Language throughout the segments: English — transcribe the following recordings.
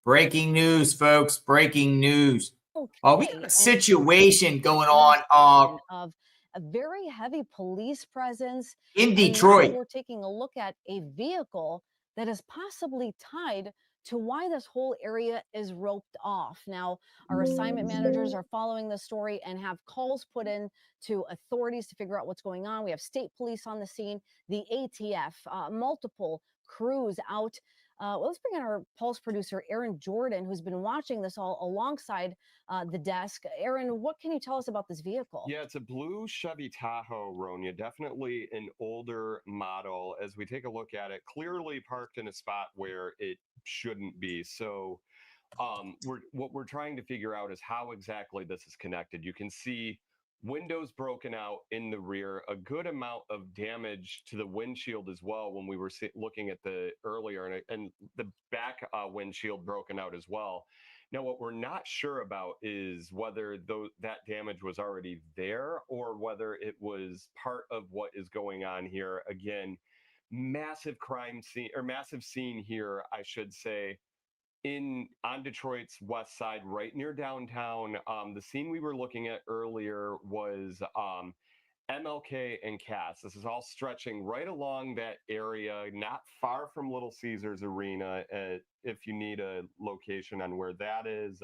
Breaking news, folks. Breaking news. We got Okay, a and situation this going on intersection of a very heavy police presence, in and now Detroit. we're taking a look at a vehicle that is possibly tied to why this whole area is roped off. Now, our assignment managers are following the story and have calls put in to authorities to figure out what's going on. We have state police on the scene, the ATF, multiple crews out. Let's bring in our Pulse producer, Aaron Jordan, who's been watching this all alongside the desk. Aaron, what can you tell us about this vehicle? Yeah, it's a blue Chevy Tahoe, Ronya. Definitely an older model. As we take a look at it, clearly parked in a spot where it shouldn't be. So, what we're trying to figure out is how exactly this is connected. You can see windows broken out in the rear, a good amount of damage to the windshield as well. When we were looking at the earlier, and the back windshield broken out as well. Now, what we're not sure about is whether that damage was already there or whether it was part of what is going on here. Again, massive crime scene or massive scene here, I should say, on Detroit's west side, right near downtown. The scene we were looking at earlier was MLK and Cass. This is all stretching right along that area, not far from Little Caesars Arena. If you need a location on where that is,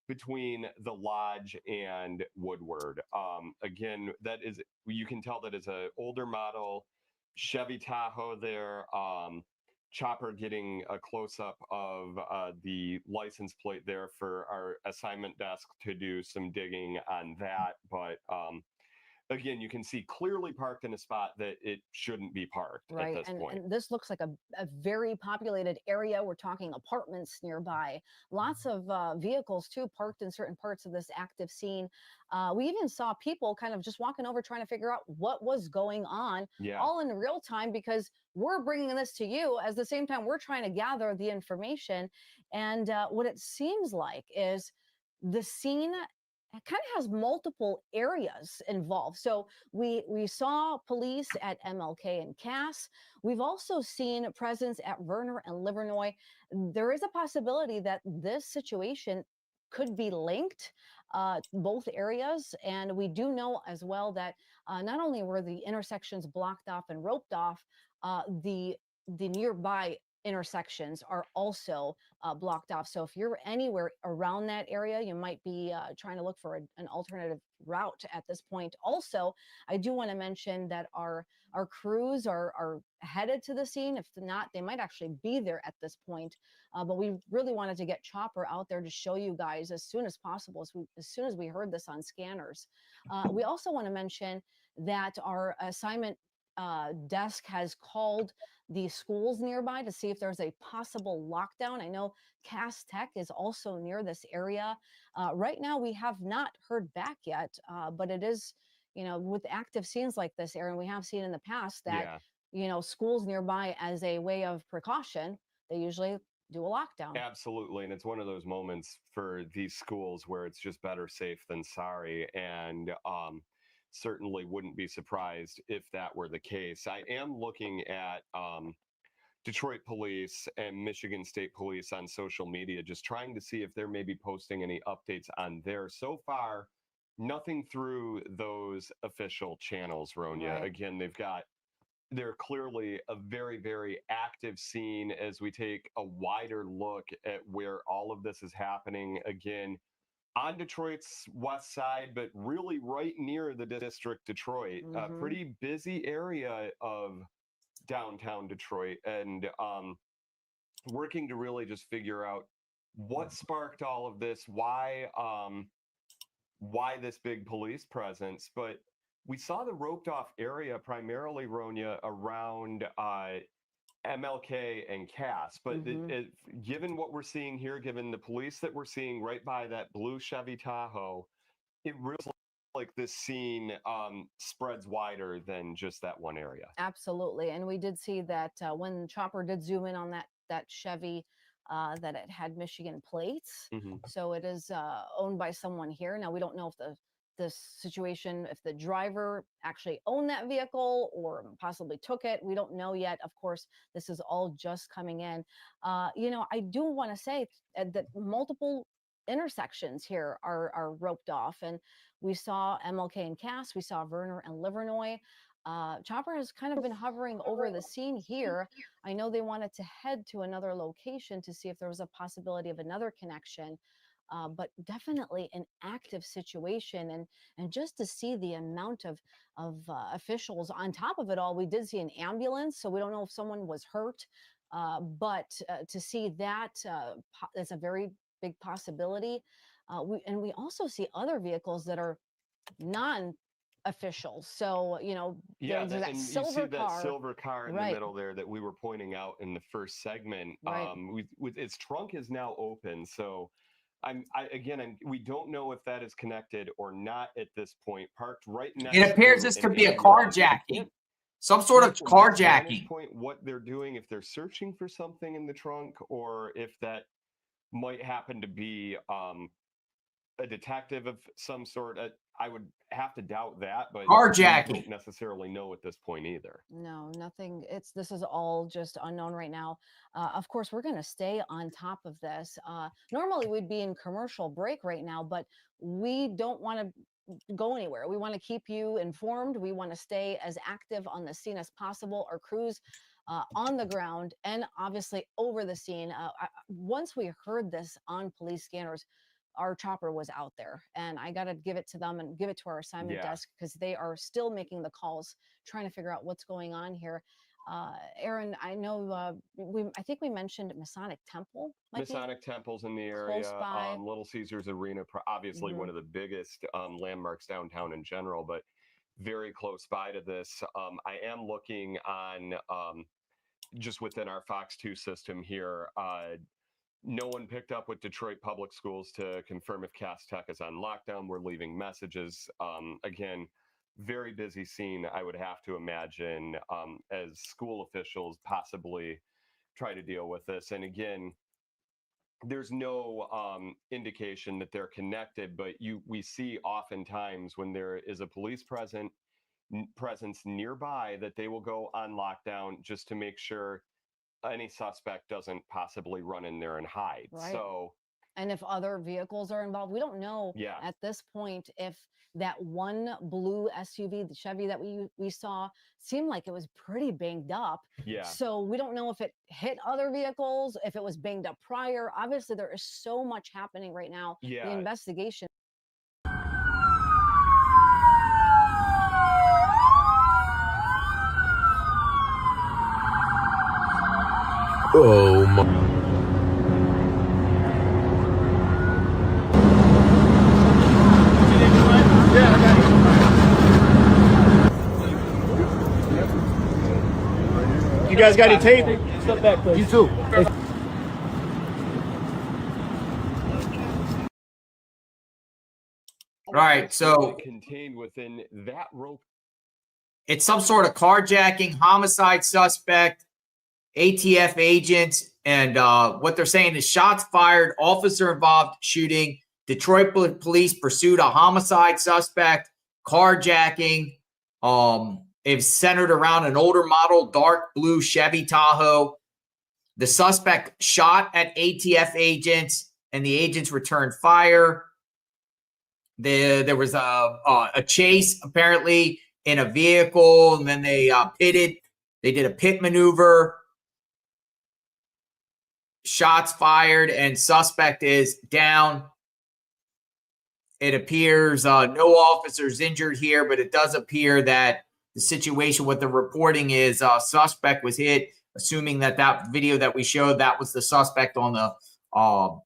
between the Lodge and Woodward. Again, you can tell that is an older model Chevy Tahoe there. Chopper getting a close up of the license plate there for our assignment desk to do some digging on that. But again, you can see clearly parked in a spot that it shouldn't be parked at Right. this point. And this looks like a very populated area. We're talking apartments nearby, lots of vehicles too parked in certain parts of this active scene. We even saw people kind of just walking over trying to figure out what was going on, Yeah. all in real time, because we're bringing this to you at the same time we're trying to gather the information. And what it seems like is the scene kind of has multiple areas involved. So we saw police at MLK and Cass. We've also seen presence at Verner and Livernois. There is a possibility that this situation could be linked, both areas. And we do know as well that not only were the intersections blocked off and roped off, the nearby intersections are also blocked off. So if you're anywhere around that area, you might be trying to look for an alternative route at this point. Also, I do want to mention that our crews are headed to the scene. If not, they might actually be there at this point. But we really wanted to get Chopper out there to show you guys as soon as possible, as soon as we heard this on scanners. We also want to mention that our assignment desk has called the schools nearby to see if there's a possible lockdown. I know Cass Tech is also near this area. Right now, we have not heard back yet, but it is, with active scenes like this, Aaron, we have seen in the past that, schools nearby as a way of precaution, they usually do a lockdown. Absolutely. And it's one of those moments for these schools where it's just better safe than sorry. And certainly wouldn't be surprised if that were the case. I am looking at Detroit police and Michigan State police on social media, just trying to see if they're maybe posting any updates on there. So far, nothing through those official channels, Ronya. Right. Again, they're clearly a very, very active scene as we take a wider look at where all of this is happening. Again, on Detroit's west side, but really right near the district Detroit, a pretty busy area of downtown Detroit, and working to really just figure out what sparked all of this, why this big police presence. But we saw the roped off area primarily, Ronya, around MLK and Cass. But given what we're seeing here, given the police that we're seeing right by that blue Chevy Tahoe, it really looks like this scene spreads wider than just that one area. Absolutely. And we did see that when Chopper did zoom in on that Chevy, that it had Michigan plates. So it is owned by someone here. Now, we don't know if this situation, if the driver actually owned that vehicle or possibly took it. We don't know yet. Of course, this is all just coming in. You know, I do want to say that multiple intersections here are roped off, and we saw MLK and Cass, we saw Verner and Livernois. Chopper has kind of been hovering over the scene here. I know they wanted to head to another location to see if there was a possibility of another connection. But definitely an active situation, and just to see the amount of officials on top of it all. We did see an ambulance, so we don't know if someone was hurt, but to see that, that's a very big possibility. We also see other vehicles that are non-officials. So, you know, Yeah, there's that and silver you see that car. silver car in Right. the middle there that we were pointing out in the first segment. Right. Its trunk is now open, so we don't know if that is connected or not at this point. Parked right next. It appears to this an could be a ambulance. carjacking, some sort of From this vantage carjacking. point, what they're doing, if they're searching for something in the trunk, or if that might happen to be a detective of some sort. I would have to doubt that, but Carjacking. we don't necessarily know at this point either. No, nothing. This is all just unknown right now. Of course, we're going to stay on top of this. Normally, we'd be in commercial break right now, but we don't want to go anywhere. We want to keep you informed. We want to stay as active on the scene as possible. Our crews on the ground and obviously over the scene. Once we heard this on police scanners, our chopper was out there, and I got to give it to them and give it to our assignment desk, because they are still making the calls, trying to figure out what's going on here. Aaron, I know I think we mentioned Masonic Temple. Masonic Temple's in the area. Close by. Little Caesars Arena, obviously one of the biggest landmarks downtown in general, but very close by to this. I am looking on just within our Fox 2 system here. No one picked up with Detroit Public Schools to confirm if Cass Tech is on lockdown. We're leaving messages. Again, very busy scene, I would have to imagine, as school officials possibly try to deal with this. And again, there's no indication that they're connected, but we see oftentimes when there is a police presence nearby that they will go on lockdown just to make sure any suspect doesn't possibly run in there and hide. Right. So, and if other vehicles are involved, we don't know at this point if that one blue SUV, the Chevy that we saw, seemed like it was pretty banged up. Yeah. So we don't know if it hit other vehicles, if it was banged up prior. Obviously, there is so much happening right now. Yeah. The investigation. Oh my. You guys got any tape? Step back, please. You too. Right, so contained within that rope. It's some sort of carjacking, homicide suspect, ATF agents, and what they're saying is shots fired, officer involved shooting. Detroit police pursued a homicide suspect, carjacking. It's centered around an older model, dark blue Chevy Tahoe. The suspect shot at ATF agents, and the agents returned fire. There was a chase apparently in a vehicle, and then they pitted. They did a pit maneuver. Shots fired, and suspect is down. It appears no officers injured here, but it does appear that the situation with the reporting is suspect was hit, assuming that video that we showed, that was the suspect on the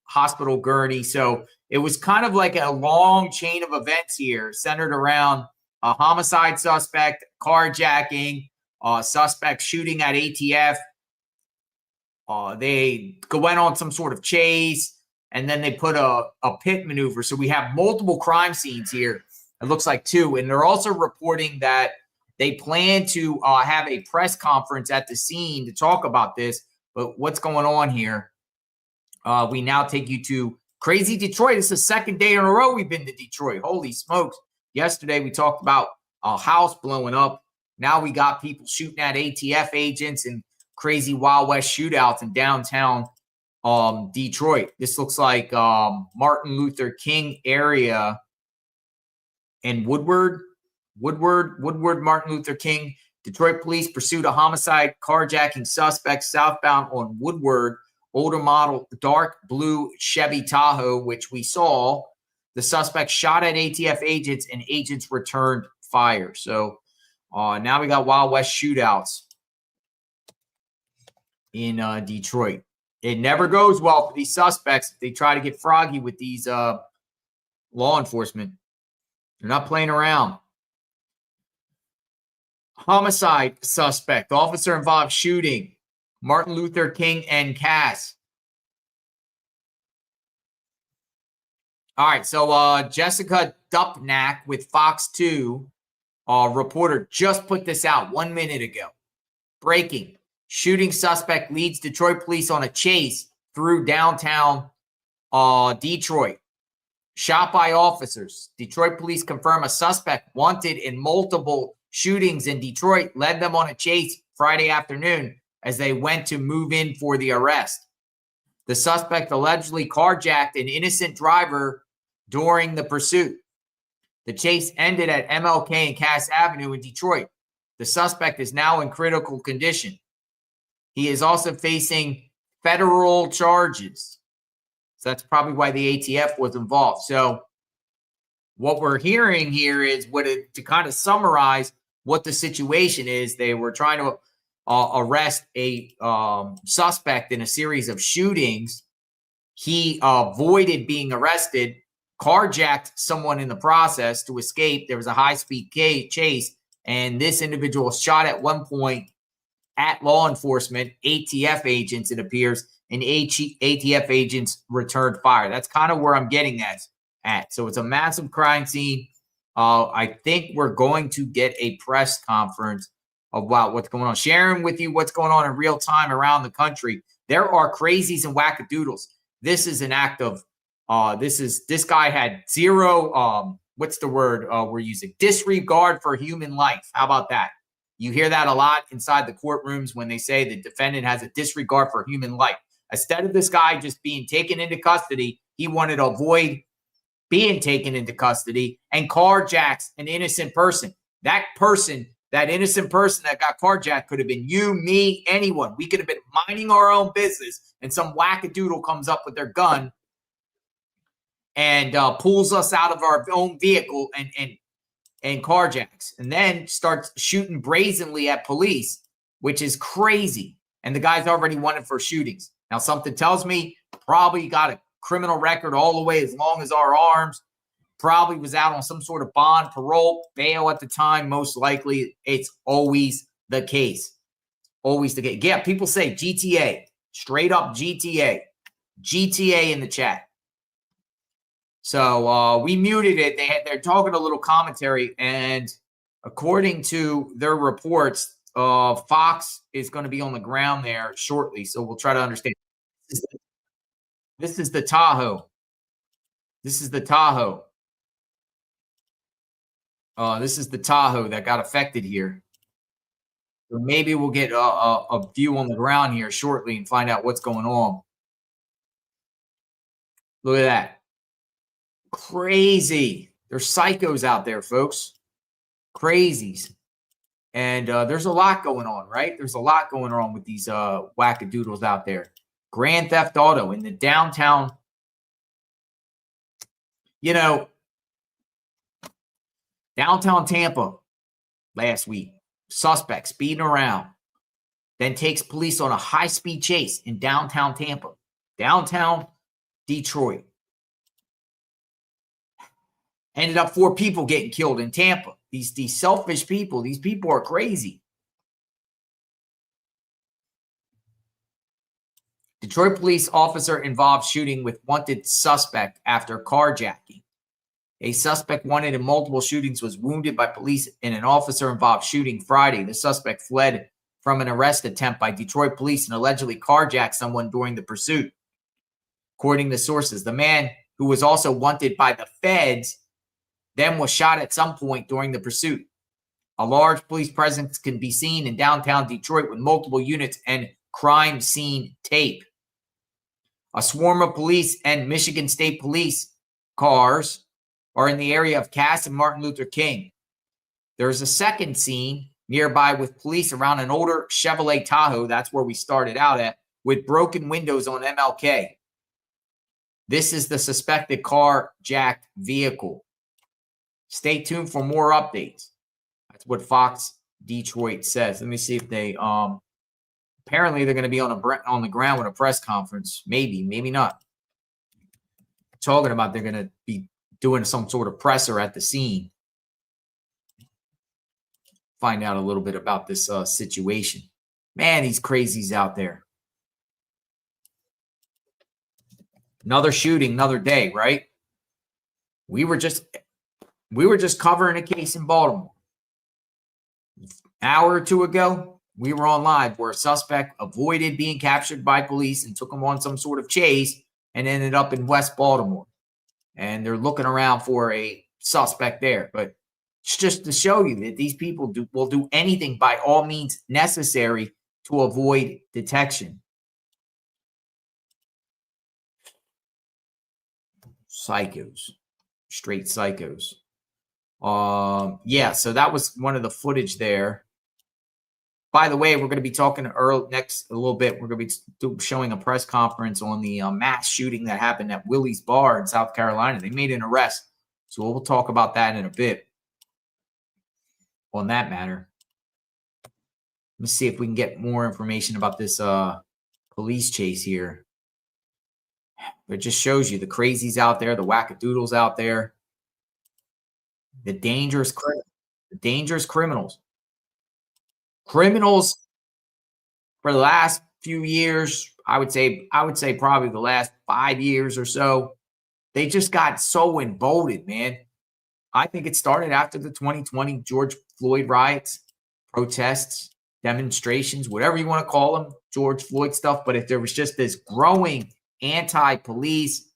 hospital gurney. So it was kind of like a long chain of events here centered around a homicide suspect, carjacking, suspect shooting at ATF. They went on some sort of chase, and then they put a pit maneuver. So we have multiple crime scenes here. It looks like two. And they're also reporting that they plan to have a press conference at the scene to talk about this. But what's going on here? We now take you to crazy Detroit. It's the second day in a row we've been to Detroit. Holy smokes. Yesterday, we talked about a house blowing up. Now we got people shooting at ATF agents and crazy Wild West shootouts in downtown Detroit. This looks like Martin Luther King area and Woodward, Martin Luther King. Detroit police pursued a homicide carjacking suspect southbound on Woodward, older model dark blue Chevy Tahoe, which we saw. The suspect shot at ATF agents and agents returned fire. So now we got Wild West shootouts in Detroit. It never goes well for these suspects if they try to get froggy with these law enforcement. They're not playing around. Homicide suspect, officer involved shooting, Martin Luther King and Cass. All right, so Jessica Dupnack with Fox 2 reporter just put this out 1 minute ago. Breaking. Shooting suspect leads Detroit police on a chase through downtown Detroit. Shot by officers. Detroit police confirm a suspect wanted in multiple shootings in Detroit led them on a chase Friday afternoon as they went to move in for the arrest. The suspect allegedly carjacked an innocent driver during the pursuit. The chase ended at MLK and Cass Avenue in Detroit. The suspect is now in critical condition. He is also facing federal charges. So that's probably why the ATF was involved. So what we're hearing here is to kind of summarize what the situation is. They were trying to arrest a suspect in a series of shootings. He avoided being arrested, carjacked someone in the process to escape. There was a high-speed chase, and this individual shot at one point at law enforcement, ATF agents, it appears, and ATF agents returned fire. That's kind of where I'm getting at. So it's a massive crime scene. I think we're going to get a press conference about what's going on, sharing with you what's going on in real time around the country. There are crazies and wackadoodles. This is an act of this guy had zero what's the word we're using? Disregard for human life. How about that? You hear that a lot inside the courtrooms when they say the defendant has a disregard for human life. Instead of this guy just being taken into custody, he wanted to avoid being taken into custody and carjacks an innocent person. That innocent person that got carjacked could have been you, me, anyone. We could have been minding our own business, and some wackadoodle comes up with their gun and pulls us out of our own vehicle and carjacks, and then starts shooting brazenly at police, which is crazy. And the guy's already wanted for shootings. Now, something tells me probably got a criminal record all the way as long as our arms, probably was out on some sort of bond, parole, bail at the time. Most likely, it's always the case. Always the case. Yeah, people say GTA, straight up GTA. GTA in the chat. So we muted it. They're talking a little commentary, and according to their reports, Fox is going to be on the ground there shortly. So we'll try to understand. This is the Tahoe. This is the Tahoe. This is the Tahoe that got affected here. So maybe we'll get a view on the ground here shortly and find out what's going on. Look at that. Crazy. There's psychos out there, folks. Crazies. And there's a lot going on, right? There's a lot going on with these wackadoodles out there. Grand Theft Auto in the downtown. Downtown Tampa last week. Suspect speeding around. Then takes police on a high-speed chase in downtown Tampa. Downtown Detroit. Ended up 4 people getting killed in Tampa. These selfish people. These people are crazy. Detroit police officer involved shooting with wanted suspect after carjacking. A suspect wanted in multiple shootings was wounded by police in an officer-involved shooting Friday. The suspect fled from an arrest attempt by Detroit police and allegedly carjacked someone during the pursuit. According to sources, the man, who was also wanted by the feds, then was shot at some point during the pursuit. A large police presence can be seen in downtown Detroit with multiple units and crime scene tape. A swarm of police and Michigan State Police cars are in the area of Cass and Martin Luther King. There's a second scene nearby with police around an older Chevrolet Tahoe, that's where we started out at, with broken windows on MLK. This is the suspected carjacked vehicle. Stay tuned for more updates. That's what Fox Detroit says. Let me see if they apparently they're going to be on the ground with a press conference. Maybe not. Talking about they're going to be doing some sort of presser at the scene. Find out a little bit about this situation. Man, these crazies out there. Another shooting, another day, right? We were just covering a case in Baltimore. An hour or two ago, we were on live where a suspect avoided being captured by police and took him on some sort of chase and ended up in West Baltimore. And they're looking around for a suspect there. But it's just to show you that these people will do anything by all means necessary to avoid detection. Psychos. Straight psychos. Yeah, so that was one of the footage there. By the way, we're going to be talking next a little bit. We're going to be showing a press conference on the mass shooting that happened at Willie's Bar in South Carolina. They made an arrest. So we'll talk about that in a bit on that matter. Let's see if we can get more information about this police chase here. It just shows you the crazies out there, the wackadoodles out there, the dangerous criminals. Criminals for the last few years, I would say probably the last 5 years or so, they just got so emboldened, man. I think it started after the 2020 George Floyd riots, protests, demonstrations, whatever you want to call them, George Floyd stuff. But if there was just this growing anti-police,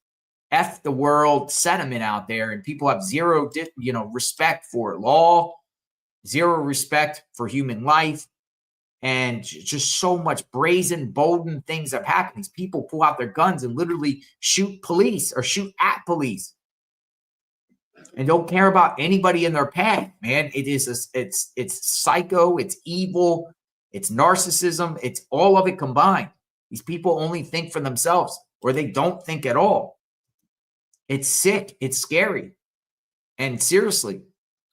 F the world sentiment out there, and people have zero, respect for law, zero respect for human life, and just so much brazen, bolden things have happened. These people pull out their guns and literally shoot police or shoot at police, and don't care about anybody in their path. Man, it's psycho, it's evil, it's narcissism, it's all of it combined. These people only think for themselves, or they don't think at all. It's sick. It's scary. And seriously,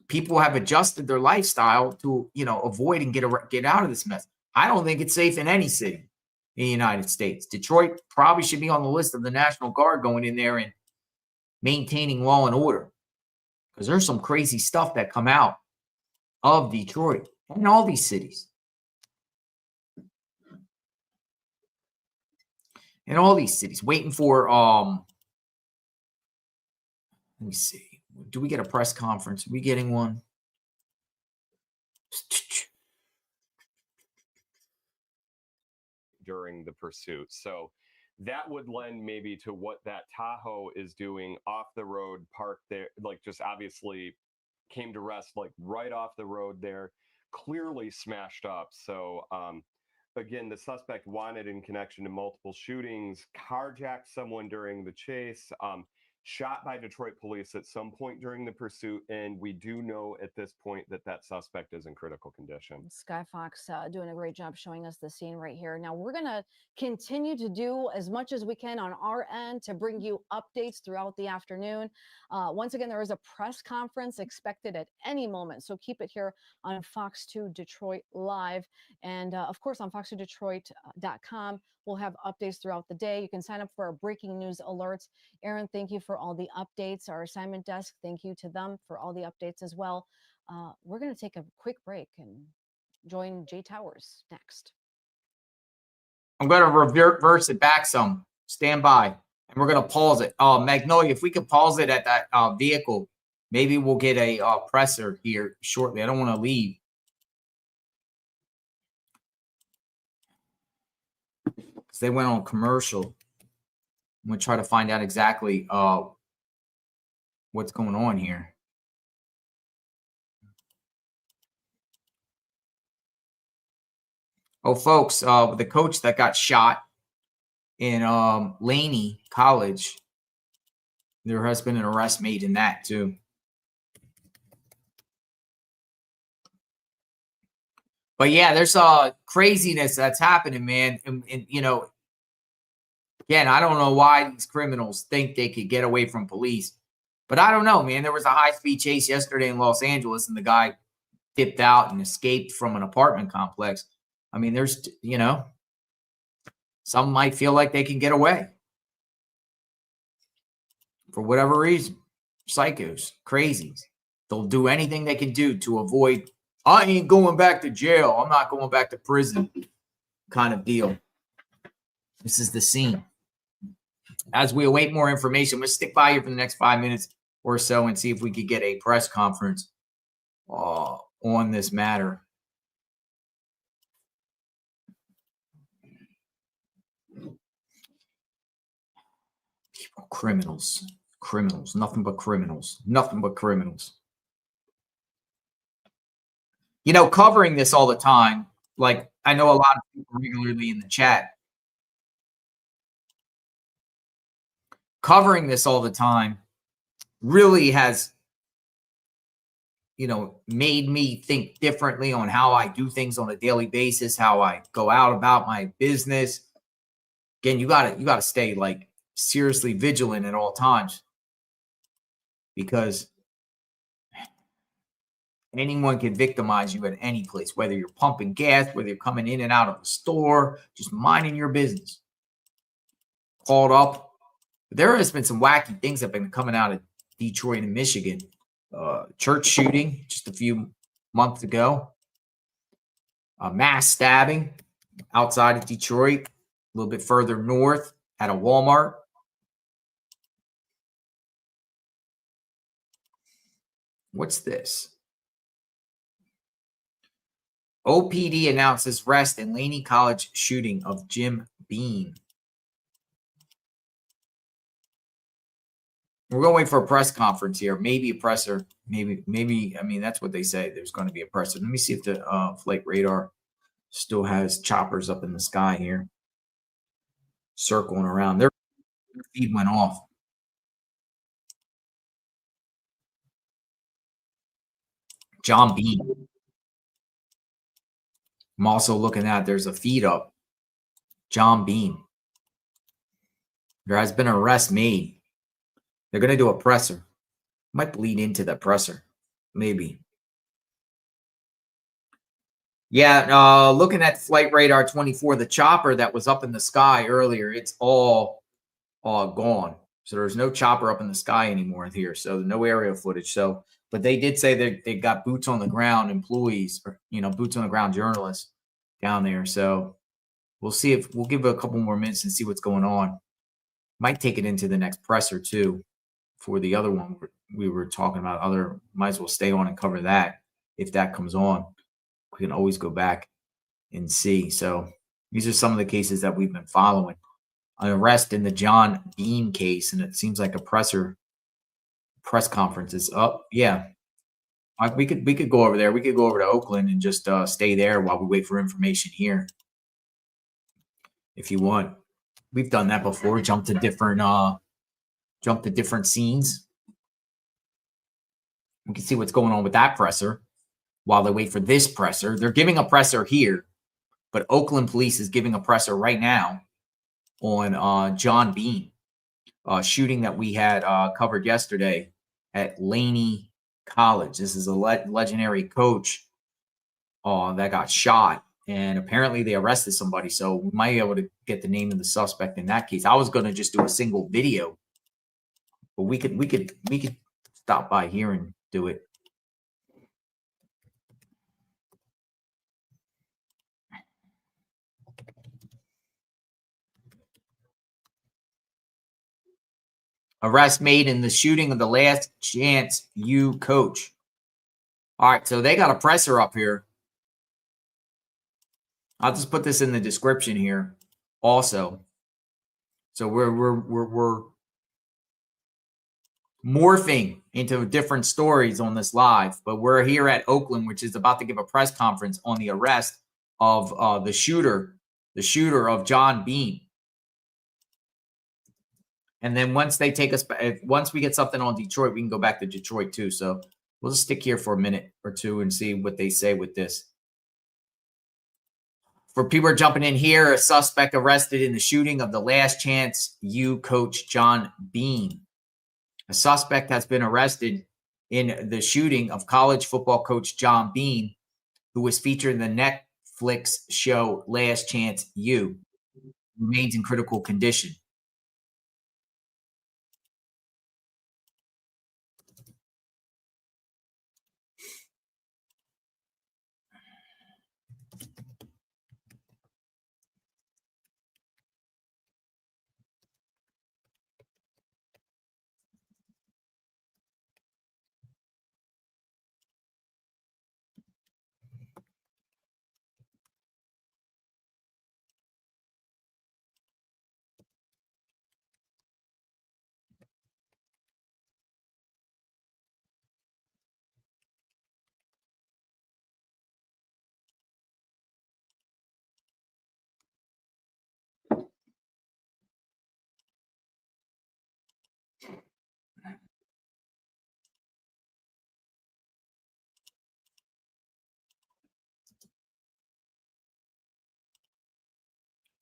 people have adjusted their lifestyle to, avoid and get out of this mess. I don't think it's safe in any city in the United States. Detroit probably should be on the list of the National Guard going in there and maintaining law and order, because there's some crazy stuff that come out of Detroit and all these cities. In all these cities, waiting for let me see. Do we get a press conference? Are we getting one? During the pursuit. So that would lend maybe to what that Tahoe is doing off the road, parked there, like just obviously came to rest like right off the road there, clearly smashed up. So again, the suspect wanted in connection to multiple shootings, carjacked someone during the chase, shot by Detroit police at some point during the pursuit. And we do know at this point that suspect is in critical condition. Sky Fox doing a great job showing us the scene right here. Now, we're going to continue to do as much as we can on our end to bring you updates throughout the afternoon. Once again, there is a press conference expected at any moment. So keep it here on Fox 2 Detroit Live. And of course, on fox2detroit.com, we'll have updates throughout the day. You can sign up for our breaking news alerts. Aaron, thank you for all the updates. Our assignment desk, thank you to them for all the updates as well. We're going to take a quick break and join Jay Towers next. I'm going to reverse it back some. Stand by. And we're going to pause it. Magnolia, if we could pause it at that vehicle, maybe we'll get a presser here shortly. I don't want to leave. Because they went on commercial. I'm going to try to find out exactly what's going on here. Oh, folks, the coach that got shot in Laney College, there has been an arrest made in that too. But yeah, there's craziness that's happening, man. And you know, again, I don't know why these criminals think they could get away from police, but I don't know, man. There was a high-speed chase yesterday in Los Angeles, and the guy dipped out and escaped from an apartment complex. I mean, there's, you know, some might feel like they can get away for whatever reason. Psychos, crazies. They'll do anything they can do to avoid, I ain't going back to jail. I'm not going back to prison kind of deal. This is the scene. As we await more information, we'll stick by here for the next 5 minutes or so and see if we could get a press conference on this matter. People, criminals, nothing but criminals, nothing but criminals. You know, covering this all the time, like I know a lot of people regularly in the chat, covering this all the time really has, you know, made me think differently on how I do things on a daily basis, how I go out about my business. Again, you gotta stay like seriously vigilant at all times, because anyone can victimize you at any place, whether you're pumping gas, whether you're coming in and out of the store, just minding your business. Called up. There has been some wacky things that have been coming out of Detroit and Michigan. Church shooting just a few months ago. A mass stabbing outside of Detroit, a little bit further north at a Walmart. What's this? OPD announces arrest in Laney College shooting of Jim Bean. We're going to wait for a press conference here. Maybe a presser. Maybe. I mean, that's what they say. There's going to be a presser. Let me see if the flight radar still has choppers up in the sky here, circling around. Their feed went off. John Bean. I'm also looking at, there's a feed up. John Bean. There has been an arrest made. They're going to do a presser. Might bleed into the presser. Maybe. Yeah, looking at Flight Radar 24, the chopper that was up in the sky earlier, it's all gone. So there's no chopper up in the sky anymore here. So no aerial footage. So, but they did say they got boots on the ground employees, or, you know, boots on the ground journalists down there. So we'll see if we'll give it a couple more minutes and see what's going on. Might take it into the next presser too. For the other one we were talking about, might as well stay on and cover that. If that comes on, we can always go back and see. So these are some of the cases that we've been following. An arrest in the John Bean case, and it seems like a press conference is up. Yeah, we could go over there. We could go over to Oakland and just stay there while we wait for information here, if you want. We've done that before. Jump to different scenes. We can see what's going on with that presser while they wait for this presser. They're giving a presser here, but Oakland police is giving a presser right now on John Bean, shooting that we had covered yesterday at Laney College. This is a legendary coach that got shot, and apparently they arrested somebody. So we might be able to get the name of the suspect in that case. I was going to just do a single video, but we could stop by here and do it. Arrest made in the shooting of the Last Chance U coach. All right, so they got a presser up here. I'll just put this in the description here also. So we're morphing into different stories on this live, but we're here at Oakland, which is about to give a press conference on the arrest of the shooter of John Bean. And then once they take us back, once we get something on Detroit, we can go back to Detroit too. So we'll just stick here for a minute or two and see what they say with this. For people who are jumping in here, a suspect arrested in the shooting of the Last Chance U coach John Bean. A suspect has been arrested in the shooting of college football coach John Bean, who was featured in the Netflix show Last Chance U. Remains in critical condition.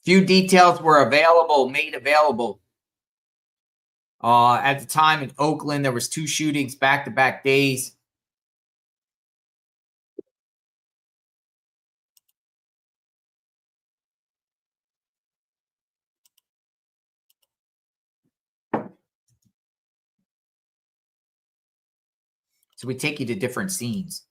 Few details were made available. At the time in Oakland, there was 2 shootings back-to-back days. So we take you to different scenes.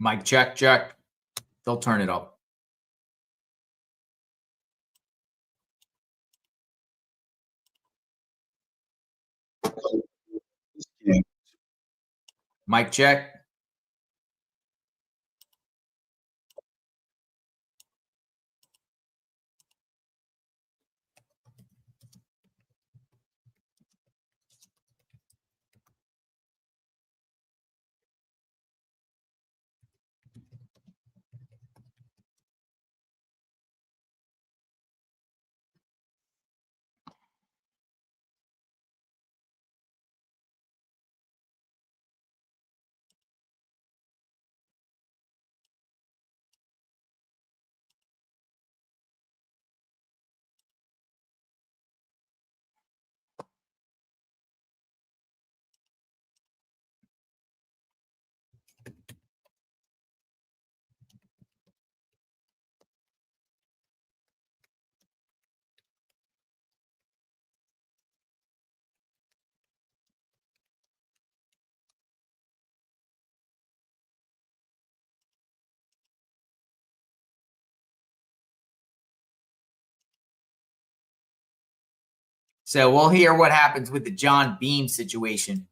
Mic check, check. They'll turn it up. Mic check. So we'll hear what happens with the John Bean situation.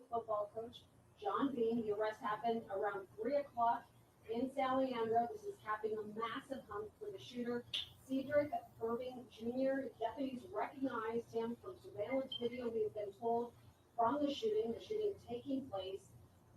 Football coach John Bean. The arrest happened around 3 o'clock in San Leandro. This is capping a massive hunt for the shooter, Cedric Irving Jr. Deputies recognized him from surveillance video, we have been told, from the shooting taking place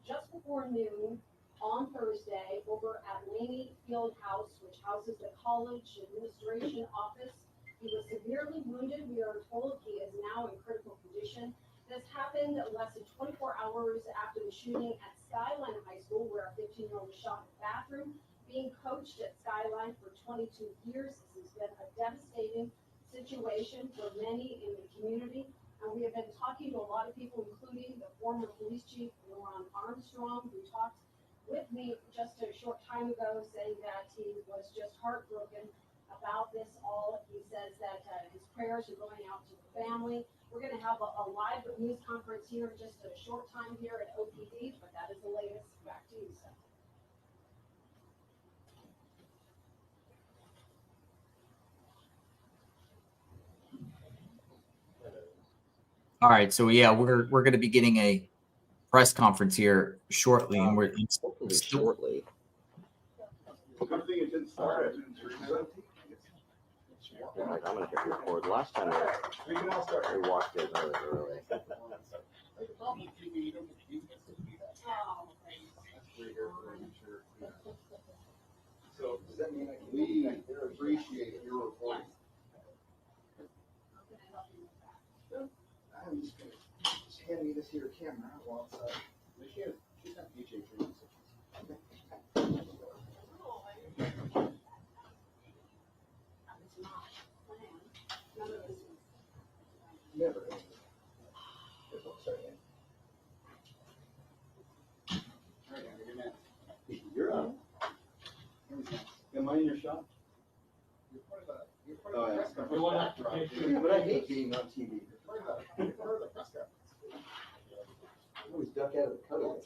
just before noon on Thursday over at Laney Field House, which houses the college administration office. He was severely wounded. We are told he is now in critical condition. This happened less than 24 hours after the shooting at Skyline High School, where a 15-year-old was shot in the bathroom. Being coached at Skyline for 22 years, this has been a devastating situation for many in the community. And we have been talking to a lot of people, including the former police chief, Ron Armstrong, who talked with me just a short time ago, saying that he was just heartbroken about this all. He says that his prayers are going out to the family. We're going to have a live news conference here in just a short time here at OPD, but that is the latest. Back to you, Seth. All right, so yeah, we're going to be getting a press conference here shortly, and we're Hopefully still, shortly. Good thing it didn't start at 2:30. Yeah, like, I'm gonna hit record. Last time We can all start. we walked in really early. So does that mean we appreciate your reporting? I'm just gonna just hand me this here camera while it's she's not DJ treatment. Never. You're up. Am I in your shot? Oh, yeah. But I hate being on TV. I always duck out of the cutaway.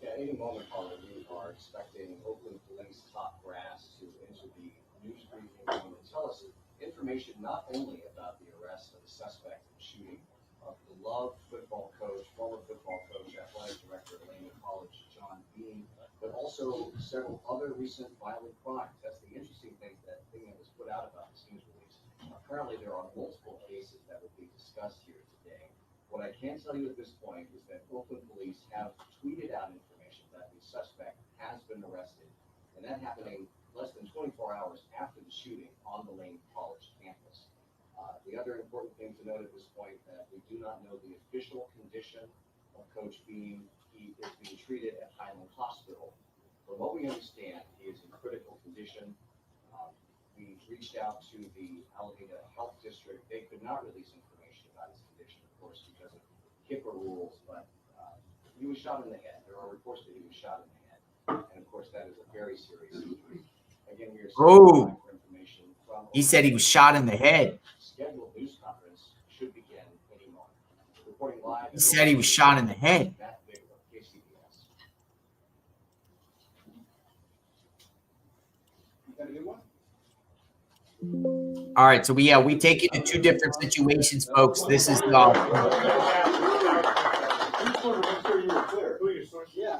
Yeah, any moment, Paula, we are expecting Oakland police top brass to enter the news briefing room and tell us information not only about the arrest of the suspect in the shooting of the beloved football coach, former football coach, athletic director at Laney College, John Bean, but also several other recent violent crimes. That's the interesting thing that was put out about this news release. Apparently, there are multiple cases that will be discussed here today. What I can tell you at this point is that Oakland police have tweeted out information that the suspect has been arrested, and that happening less than 24 hours after the shooting on the Laney College campus. The other important thing to note at this point that we do not know the official condition of Coach Bean. He is being treated at Highland Hospital. From what we understand, he is in critical condition. We reached out to the Alameda Health District. They could not release information about his condition, of course, because of HIPAA rules, but he was shot in the head. There are reports that he was shot in the head. And of course, that is a very serious injury. Again, we are Oh. for information from he said he was shot in the head. scheduled news conference should begin any moment. Reporting live. He said he was shot in the head. Matt Bigelow, KCBS. You got a good one? All right, so we take it to two different situations, folks. This is Just wanted to make sure you were clear. Who your source? Yeah.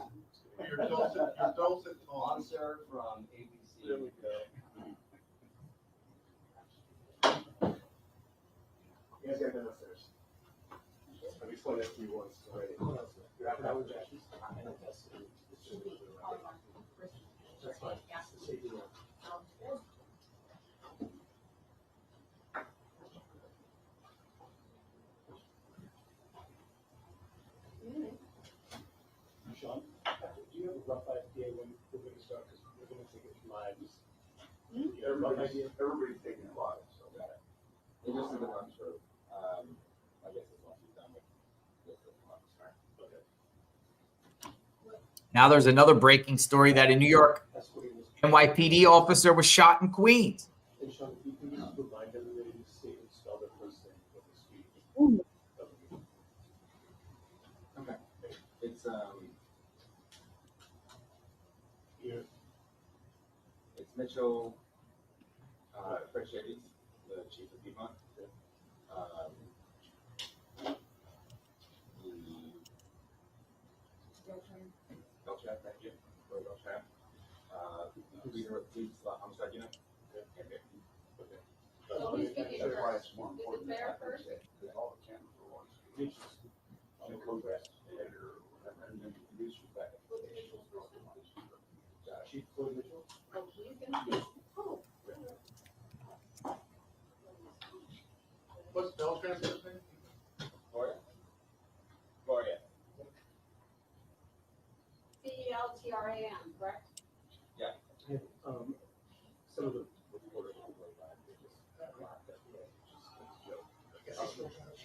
Your dulcet tones. Sponsor from ABC. There we go. You guys got to go upstairs. I've explained that to you once already. You're out of Jack. That's fine. Sean, do you have a rough idea when we're going to start? Because we're going to take it live. Everybody's taking it live, so got it. It just is a run through. I guess it's once you've done with the months, right? Okay. Now there's another breaking story that a New York That's what he was. NYPD officer was shot in Queens. And Sean, if you can just remind everybody to say and spell the first name of the street. Okay. It's Here. it's Mitchell Frechietti, the chief of Piedmont. Beltran, thank you. Roy Beltran. Leader of Police Homicide Unit. Okay. Well, who's speaking That's why first? it's more Is important. it fair first? Because all the cameras are on. And the co-investigator, and then the producer back. Chief Floyd Mitchell. Oh, he's gonna be, oh. What's Bell's grandfather's name? Gloria. CELTRAM, correct? Some of the.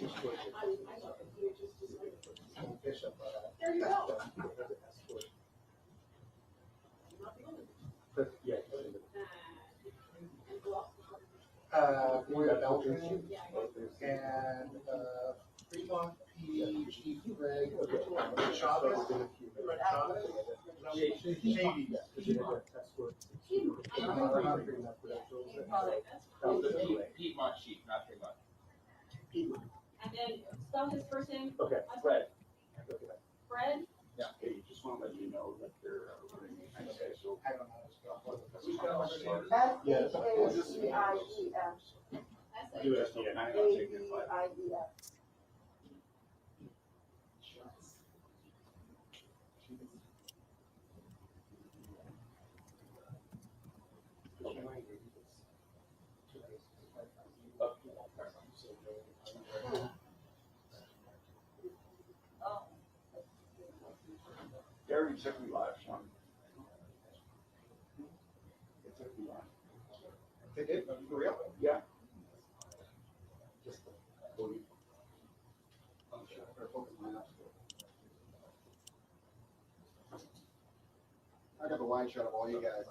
I love it. You just Bishop. there you go. But, yeah. And who else? Gloria Beltran Yeah. and, Fremont P. Chief Greg Chavez. Piedmont Chief, not Fremont. And then spell his first name. Okay, Fred. Fred. Yeah. Hey, just want to let you know that they're running. Okay, so. I don't know. S-H-A-C-I-E-F. A-E-I-E-F. Gary took me live, Sean. It took me live. They did, for real? Yeah. Just I got the wide shot of all you guys.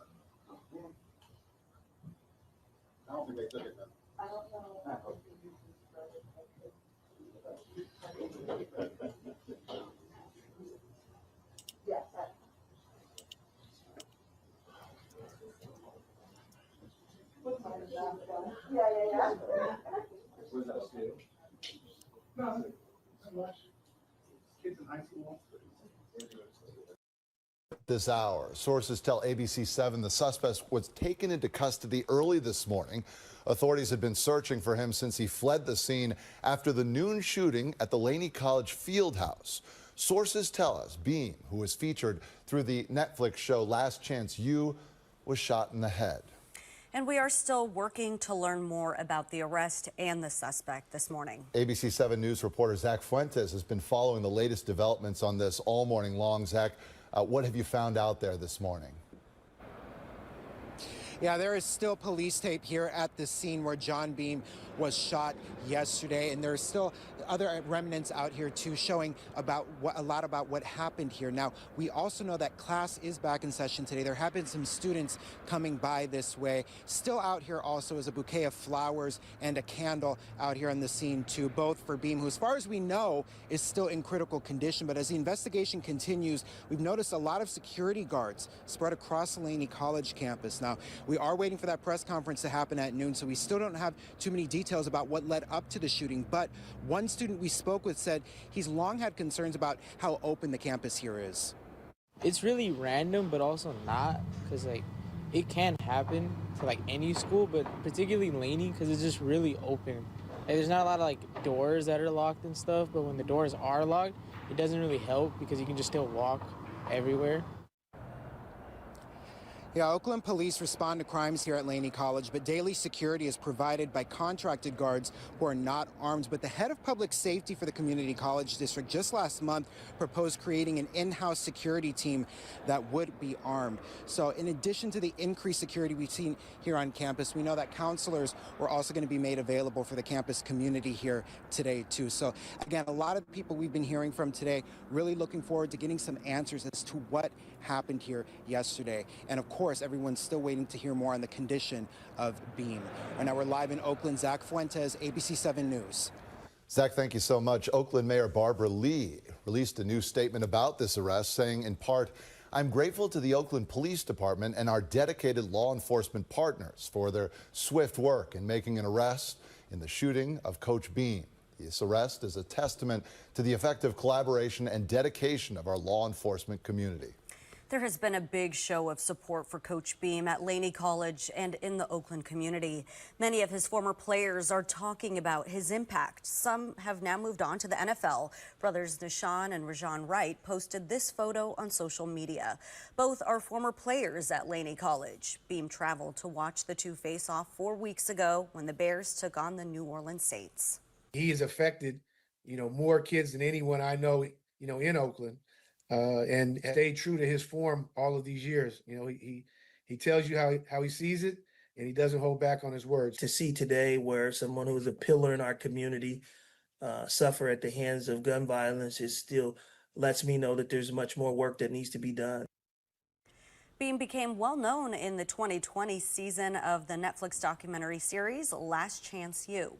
I don't think they took it then. I don't know. Yes, that. Yeah. Where's that scale? No, kids in high school. This hour, sources tell ABC7 the suspect was taken into custody early this morning. Authorities had been searching for him since he fled the scene after the noon shooting at the Laney College field house. Sources tell us Beam, who was featured through the Netflix show Last Chance U, was shot in the head. And we are still working to learn more about the arrest and the suspect this morning. ABC7 News reporter Zach Fuentes has been following the latest developments on this all morning long. Zach, what have you found out there this morning? Yeah, there is still police tape here at the scene where John Beam was shot yesterday, and there's still other remnants out here too showing a lot about what happened here. Now, we also know that class is back in session today. There have been some students coming by this way. Still out here also is a bouquet of flowers and a candle out here on the scene too, both for Beam, who as far as we know is still in critical condition. But as the investigation continues, we've noticed a lot of security guards spread across the Laney College campus. Now, we are waiting for that press conference to happen at noon, so we still don't have too many details about what led up to the shooting. But one student we spoke with said he's long had concerns about how open the campus here is. It's really random, but also not, because it can happen to any school, but particularly Laney, because it's just really open. There's not a lot of doors that are locked and stuff, but when the doors are locked, it doesn't really help because you can just still walk everywhere. Yeah, Oakland police respond to crimes here at Laney College, but daily security is provided by contracted guards who are not armed. But the head of public safety for the community college district just last month proposed creating an in-house security team that would be armed. So in addition to the increased security we've seen here on campus, we know that counselors were also going to be made available for the campus community here today too. So again, a lot of people we've been hearing from today really looking forward to getting some answers as to what happened here yesterday. And of course, everyone's still waiting to hear more on the condition of Beam. Right now we're live in Oakland. Zach Fuentes, ABC7 News. Zach, thank you so much. Oakland Mayor Barbara Lee released a new statement about this arrest, saying in part, "I'm grateful to the Oakland Police Department and our dedicated law enforcement partners for their swift work in making an arrest in the shooting of Coach Beam. This arrest is a testament to the effective collaboration and dedication of our law enforcement community." There has been a big show of support for Coach Beam at Laney College and in the Oakland community. Many of his former players are talking about his impact. Some have now moved on to the NFL. Brothers Nishan and Rajan Wright posted this photo on social media. Both are former players at Laney College. Beam traveled to watch the two face off 4 weeks ago when the Bears took on the New Orleans Saints. He has affected, more kids than anyone I know, in Oakland. And stayed true to his form all of these years. He tells you how he sees it, and he doesn't hold back on his words. To see today where someone who is a pillar in our community suffer at the hands of gun violence is still lets me know that there's much more work that needs to be done. Beam became well known in the 2020 season of the Netflix documentary series Last Chance U.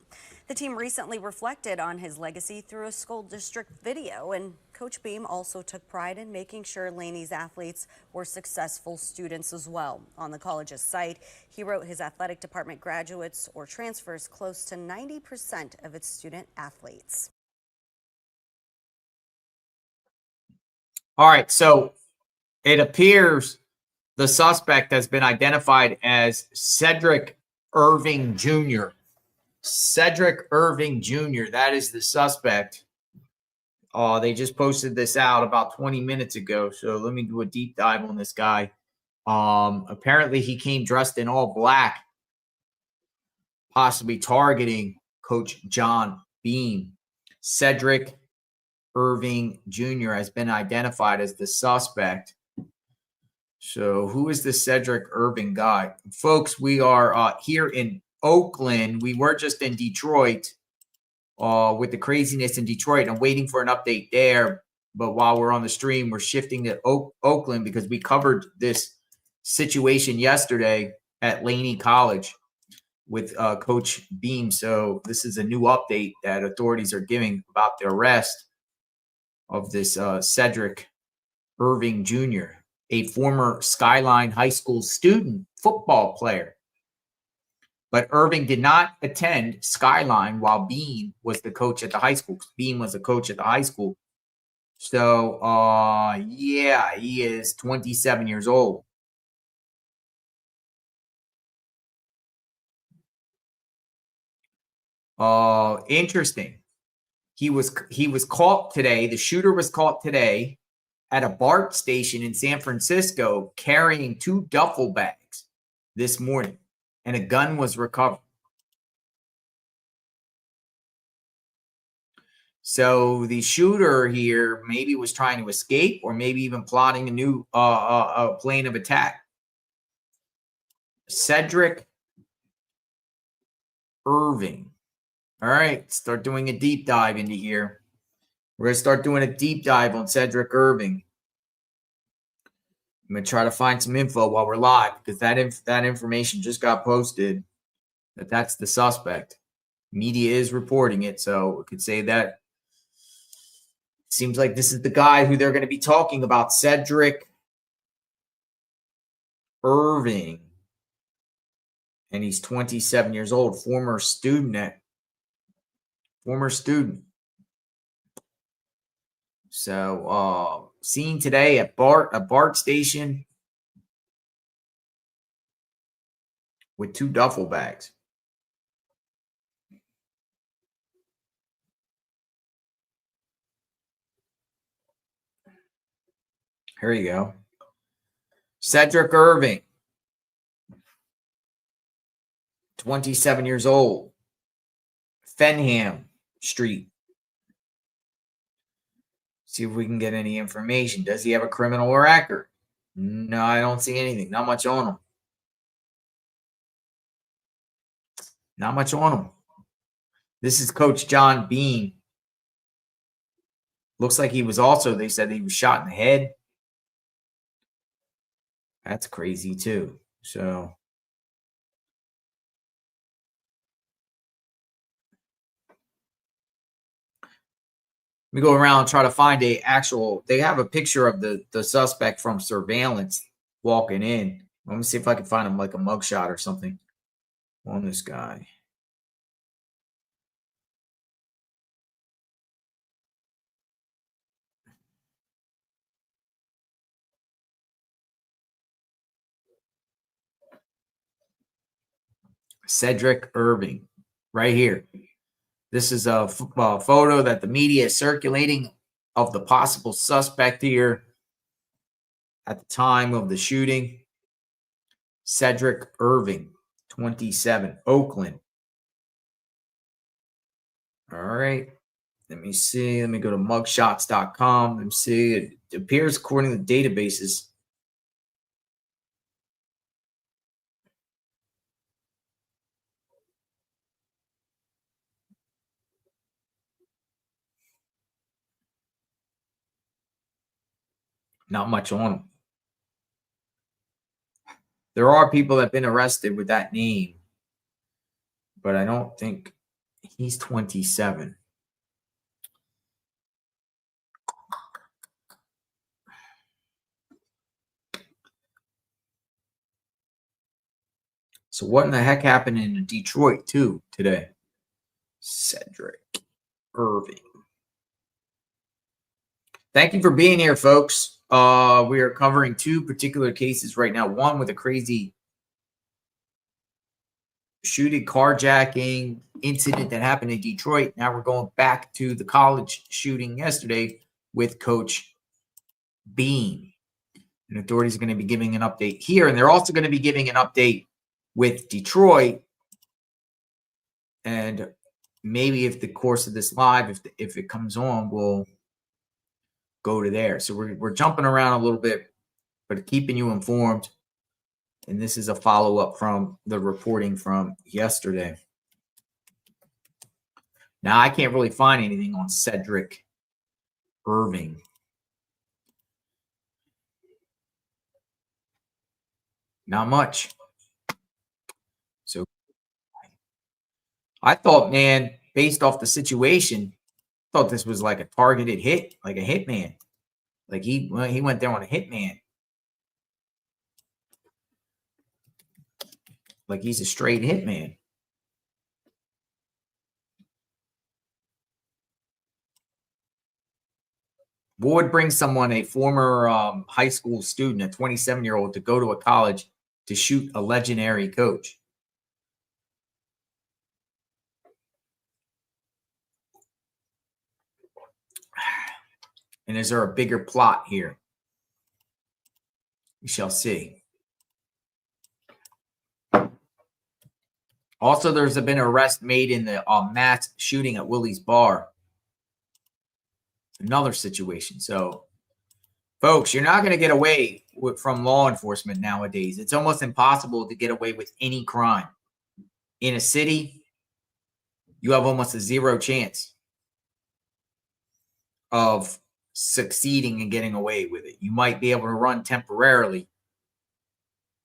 The team recently reflected on his legacy through a school district video, and Coach Beam also took pride in making sure Laney's athletes were successful students as well. On the college's site, he wrote his athletic department graduates or transfers close to 90% of its student athletes. All right, so it appears the suspect has been identified as Cedric Irving Jr. Cedric Irving Jr., that is the suspect. They just posted this out about 20 minutes ago, so let me do a deep dive on this guy. Apparently, he came dressed in all black, possibly targeting Coach John Beam. Cedric Irving Jr. has been identified as the suspect. So who is the Cedric Irving guy? Folks, we are here in Oakland. We were just in Detroit with the craziness in Detroit. I'm waiting for an update there. But while we're on the stream, we're shifting to Oakland because we covered this situation yesterday at Laney College with Coach Beam. So this is a new update that authorities are giving about the arrest of this Cedric Irving Jr., a former Skyline High School student football player. But Irving did not attend Skyline while Beam was the coach at the high school. Beam was a coach at the high school. So, yeah, he is 27 years old. Interesting. He was caught today. The shooter was caught today at a BART station in San Francisco carrying 2 duffel bags this morning, and a gun was recovered. So the shooter here maybe was trying to escape, or maybe even plotting a new plan of attack. Cedric Irving. All right, start doing a deep dive into here. We're going to start doing a deep dive on Cedric Irving. I'm going to try to find some info while we're live, because that information just got posted that's the suspect. Media is reporting it, so we could say that. Seems like this is the guy who they're going to be talking about, Cedric Irving. And he's 27 years old, former student. So, seen today at a BART station with 2 duffel bags. Here you go. Cedric Irving, 27 years old, Fenham Street. See if we can get any information. Does he have a criminal record? No, I don't see anything. Not much on him. Not much on him. This is Coach John Beam. Looks like he was also, they said he was shot in the head. That's crazy too. So we go around and try to find they have a picture of the suspect from surveillance walking in. Let me see if I can find him like a mugshot or something on this guy. Cedric Irving, right here. This is a photo that the media is circulating of the possible suspect here at the time of the shooting. Cedric Irving, 27, Oakland. All right. Let me see. Let me go to mugshots.com. Let me see. It appears according to the databases. Not much on him. There are people that have been arrested with that name, but I don't think he's 27. So what in the heck happened in Detroit too today? Cedric Irving. Thank you for being here, folks. We are covering two particular cases right now. One with a crazy shooting, carjacking incident that happened in Detroit. Now we're going back to the college shooting yesterday with Coach Beam. And authorities are going to be giving an update here. And they're also going to be giving an update with Detroit. And maybe if the course of this live, if it comes on, we'll go to there. So we're jumping around a little bit, but keeping you informed. And this is a follow-up from the reporting from yesterday. Now, I can't really find anything on Cedric Irving. Not much. So I thought, man, based off the situation, I thought this was like a targeted hit, like a hitman. Like he went there on a hitman. Like he's a straight hitman. What would bring someone, a former high school student, a 27-year-old, to go to a college to shoot a legendary coach? And is there a bigger plot here? We shall see. Also, there's been an arrest made in the mass shooting at Willie's Bar. Another situation. So, folks, you're not going to get away from law enforcement nowadays. It's almost impossible to get away with any crime. In a city, you have almost a zero chance of succeeding and getting away with it. You might be able to run temporarily,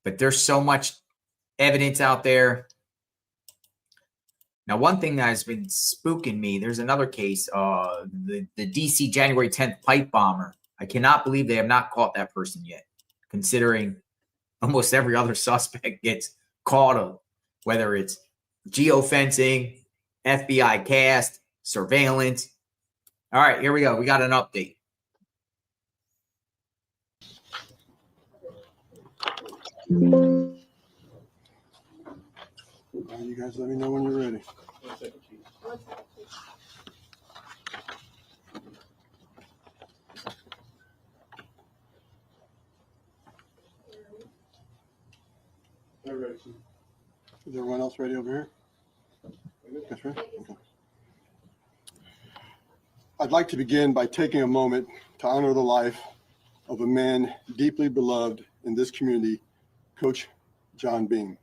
but there's so much evidence out there. Now, one thing that has been spooking me, there's another case, the DC January 10th pipe bomber. I cannot believe they have not caught that person yet, considering almost every other suspect gets caught, whether it's geofencing, FBI cast, surveillance. All right, here we go. We got an update. You guys let me know when you're ready. They're ready. Is everyone else ready over here? That's right. Okay. I'd like to begin by taking a moment to honor the life of a man deeply beloved in this community, Coach John Beam.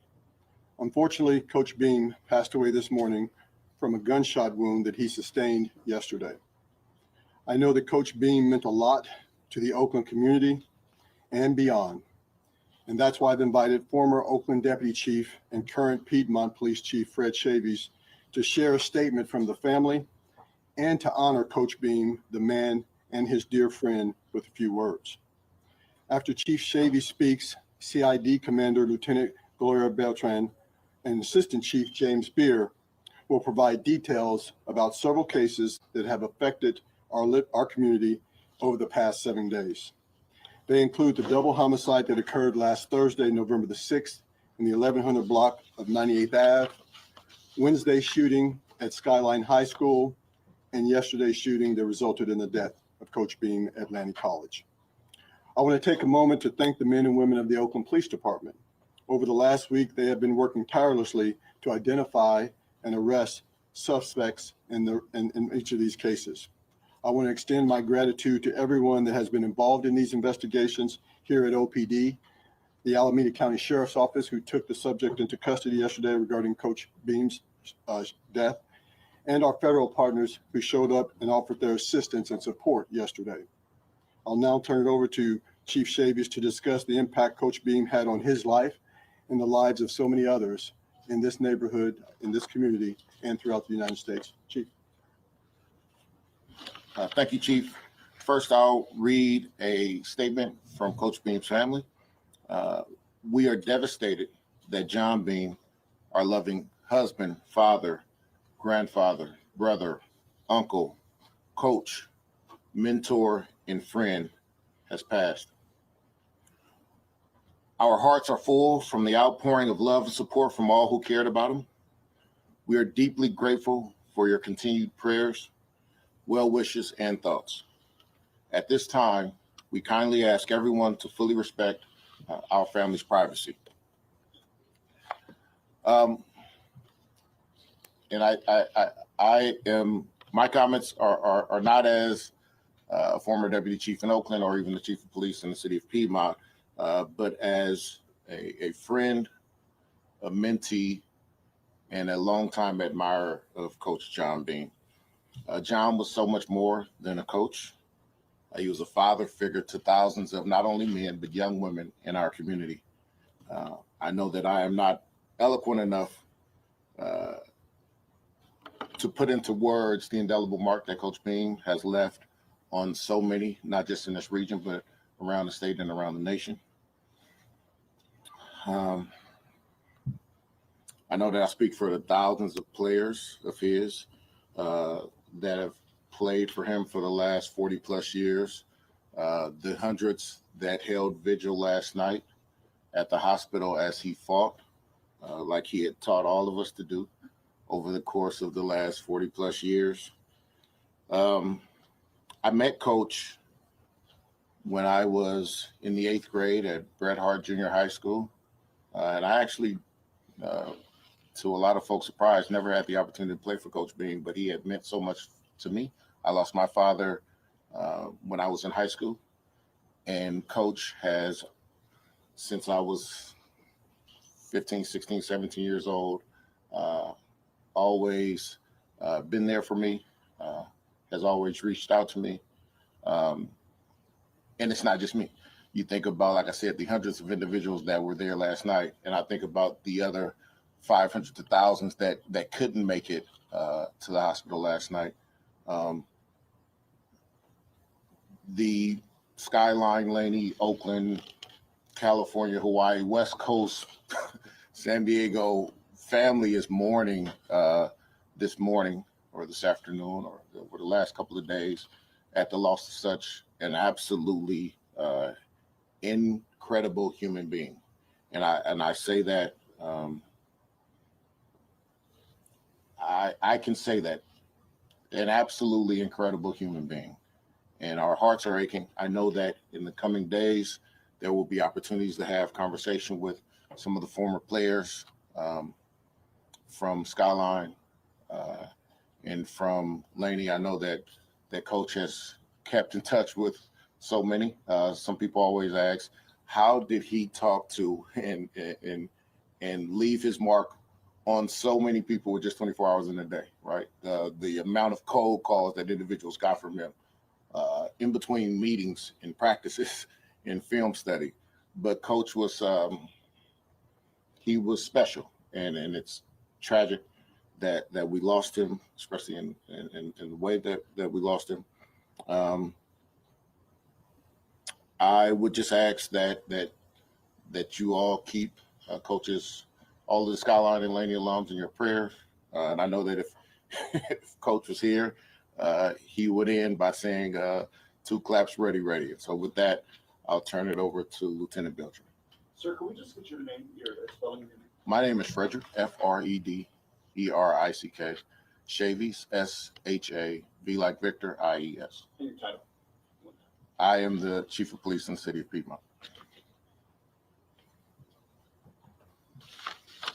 Unfortunately, Coach Beam passed away this morning from a gunshot wound that he sustained yesterday. I know that Coach Beam meant a lot to the Oakland community and beyond, and that's why I've invited former Oakland Deputy Chief and current Piedmont Police Chief Fred Chavis to share a statement from the family and to honor Coach Beam, the man, and his dear friend with a few words. After Chief Chavis speaks, CID Commander Lieutenant Gloria Beltran and Assistant Chief James Beer will provide details about several cases that have affected our community over the past 7 days. They include the double homicide that occurred last Thursday, November the 6th, in the 1100 block of 98th Ave, Wednesday's shooting at Skyline High School, and yesterday's shooting that resulted in the death of Coach Beam at Laney College. I want to take a moment to thank the men and women of the Oakland Police Department. Over the last week, they have been working tirelessly to identify and arrest suspects in each of these cases. I want to extend my gratitude to everyone that has been involved in these investigations here at OPD, the Alameda County Sheriff's Office, who took the subject into custody yesterday regarding Coach Beam's death, and our federal partners who showed up and offered their assistance and support yesterday. I'll now turn it over to Chief Shavius to discuss the impact Coach Beam had on his life and the lives of so many others in this neighborhood, in this community, and throughout the United States. Chief. Thank you, Chief. First, I'll read a statement from Coach Beam's family. We are devastated that John Beam, our loving husband, father, grandfather, brother, uncle, coach, mentor, and friend, has passed. Our hearts are full from the outpouring of love and support from all who cared about him. We are deeply grateful for your continued prayers, well wishes, and thoughts. At this time, we kindly ask everyone to fully respect our family's privacy. My comments are not as a former deputy chief in Oakland or even the chief of police in the city of Piedmont, but as a friend, a mentee, and a longtime admirer of Coach John Beam. John was so much more than a coach. He was a father figure to thousands of not only men, but young women in our community. I know that I am not eloquent enough to put into words the indelible mark that Coach Beam has left on so many, not just in this region, but around the state and around the nation. I know that I speak for the thousands of players of his that have played for him for the last 40 plus years, the hundreds that held vigil last night at the hospital as he fought, like he had taught all of us to do over the course of the last 40 plus years. I met Coach when I was in the 8th grade at Bret Hart Junior High School. And I actually, to a lot of folks' surprise, never had the opportunity to play for Coach Beam, but he had meant so much to me. I lost my father when I was in high school, and Coach has, since I was 15, 16, 17 years old, always been there for me, has always reached out to me. And it's not just me. You think about, like I said, the hundreds of individuals that were there last night, and I think about the other 500 to thousands that couldn't make it to the hospital last night. The Skyline, Laney, Oakland, California, Hawaii, West Coast, San Diego family is mourning this morning or this afternoon or over the last couple of days at the loss of such an absolutely incredible human being. And I say that I can say that, an absolutely incredible human being. And our hearts are aching. I know that in the coming days, there will be opportunities to have conversation with some of the former players from Skyline and from Laney. I know that Coach has kept in touch with so many. Some people always ask, how did he talk to and leave his mark on so many people with just 24 hours in a day, right? The amount of cold calls that individuals got from him in between meetings and practices and film study. But Coach was, he was special, and it's tragic that we lost him, especially in the way that we lost him. I would just ask that you all keep Coach's, all of the Skyline and Laney alums in your prayers. And I know that if Coach was here, he would end by saying, 2 claps, ready, ready. And so with that, I'll turn it over to Lieutenant Belcher. Sir, can we just get your name, your spelling? My name is Frederick, Frederick, Chavies, S-H-A-V like Victor, I-E-S. And your title? I am the Chief of Police in the City of Piedmont.